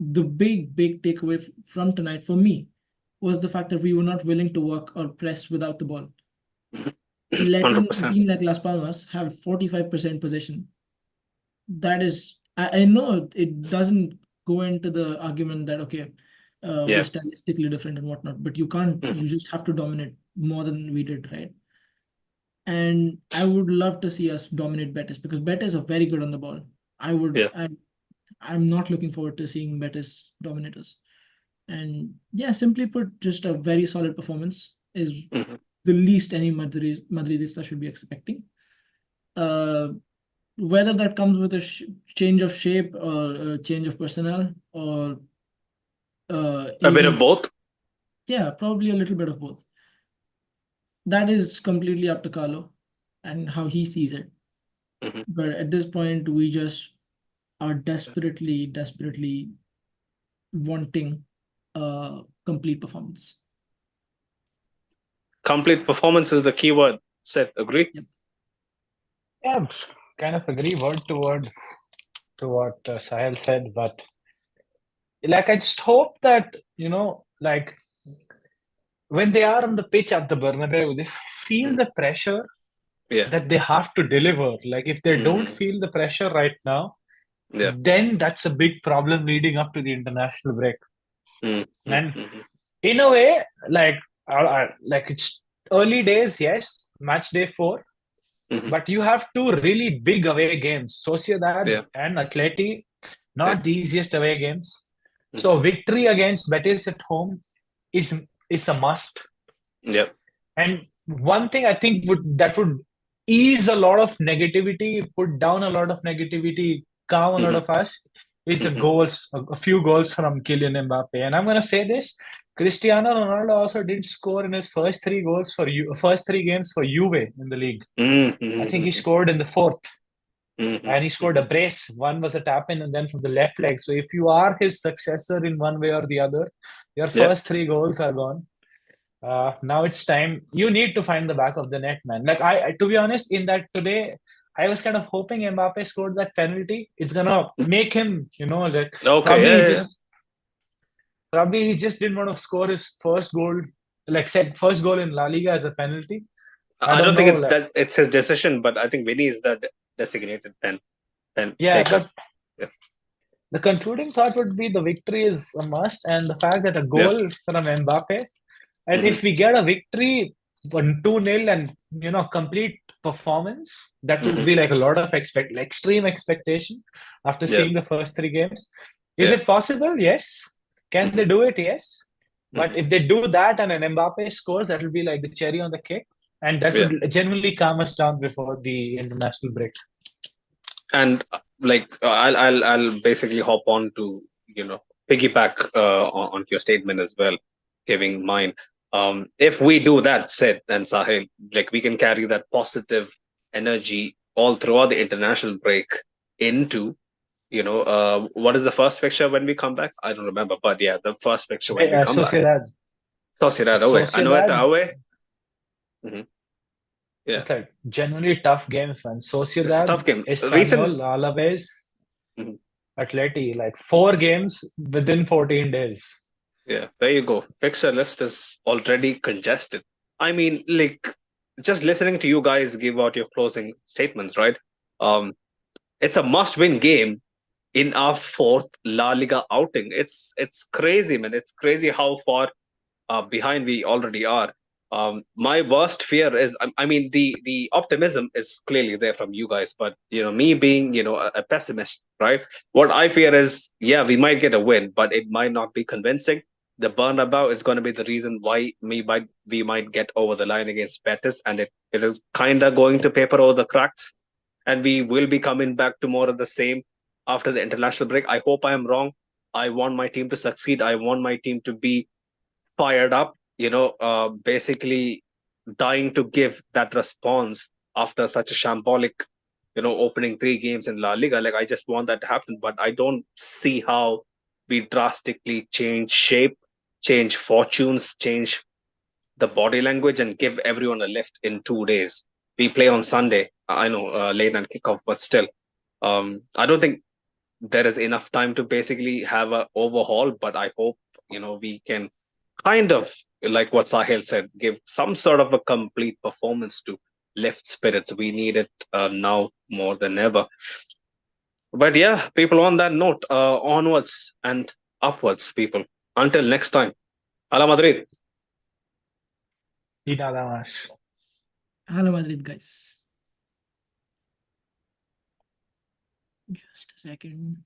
the big takeaway from tonight for me was the fact that we were not willing to work or press without the ball. Letting a 100%. team like Las Palmas have 45% possession, that is, I know it doesn't go into the argument that, okay, Yeah. we're stylistically different and whatnot, but you can't, Mhm. you just have to dominate more than we did, right? And I would love to see us dominate Betis, because Betis are very good on the ball. Yeah. I'm not looking forward to seeing Betis dominate us. And yeah, simply put, just a very solid performance is Mhm. the least any Madridista should be expecting. Whether that comes with a change of shape or a change of personnel, or A bit even, of both. yeah, probably a little bit of both. That is completely up to Carlo and how he sees it. Mhm. But at this point, we just are desperately wanting a complete performance. Complete performance is the key word. Seth, agree? Yep. Yeah, kind of agree word to word to what Sahil said, but like I just hope that like when they are on the pitch at the Bernabeu, they feel the pressure Yeah. that they have to deliver. Like if they don't Mhm. feel the pressure right now, Yeah. then that's a big problem leading up to the international break. Mhm. And Mhm. in a way, like it's early days, yes, match day 4, Mhm. but you have 2 really big away games, Sociedad Yeah. and Atleti, not Yeah. the easiest away games. Mhm. So victory against Betis at home is a must. Yeah. And one thing I think would ease a lot of negativity, put down a lot of negativity, calm a lot Mhm. of us, is the Mhm. goals, a few goals from Kylian Mbappe. And I'm gonna say this: Cristiano Ronaldo also did score in his first 3 goals first 3 games for Juve in the league. I think he Mhm. scored in the 4th, Mhm. and he scored a brace. One was a tap in, and then from the left leg. So if you are his successor in one way or the other, your Yeah. first 3 goals are gone. Now it's time. You need to find the back of the net, man. Like to be honest, in that today, I was kind of hoping Mbappe scored that penalty. It's gonna make him, like Okay, probably yeah, he yeah. just probably he just didn't want to score his first goal, like said first goal in La Liga as a penalty. I I don't don't think know, it's like, that it's his decision, but I think Vinny is the designated pen yeah, taker. but Yeah. the concluding thought would be the victory is a must, and the fact that a Yeah. goal from Mbappe, and Mhm. if we get a victory, 2-0, and complete performance, that would Mhm. be like a lot of extreme expectation after Yeah. seeing the first 3 games. Is Yeah. it possible? Yes. Can they Mhm. do it? Yes. But Mhm. if they do that and an Mbappe scores, that will be like the cherry on the cake, and that Yeah. would genuinely calm us down before the international break. And I'll basically hop on to piggyback on your statement as well, giving mine. If we do that, said and Sahil, like we can carry that positive energy all throughout the international break into what is the first fixture when we come back? I don't remember, but yeah, the first fixture when we come back. Sociedad. Sociedad away. I know at the Sociedad. away. Mhm. Yeah, It's like genuinely tough games, man. it's a Sociedad, tough game. Espanyol, Recent. Alaves, Mhm. Atleti, like 4 games within 14 days. Yeah, there you go. Fixture list is already congested. I mean, like, just listening to you guys give out your closing statements, right? Um, it's a must-win game in our fourth La Liga outing. It's crazy, man. It's crazy how far behind we already are. My worst fear is, I mean, the optimism is clearly there from you guys, but me being a pessimist, right? What I fear is, yeah, we might get a win, but it might not be convincing. The burnabout is going to be the reason why we might get over the line against Betis, and it is kind of going to paper over the cracks, and we will be coming back to more of the same after the international break. I hope I am wrong. I want my team to succeed. I want my team to be fired up, basically dying to give that response after such a shambolic, opening 3 games in La Liga. Like, I just want that to happen, but I don't see how we drastically change shape, change fortunes, change the body language, and give everyone a lift in 2 days. We play on Sunday. I know, late night kickoff, but still, I don't think there is enough time to basically have a overhaul. But I hope we can kind of, like what Sahil said, give some sort of a complete performance to lift spirits. We need it now more than ever. But yeah, people, on that note, onwards and upwards, people. Until next time. Hala Madrid. Y nada más. Hello, Madrid, guys. Just a second.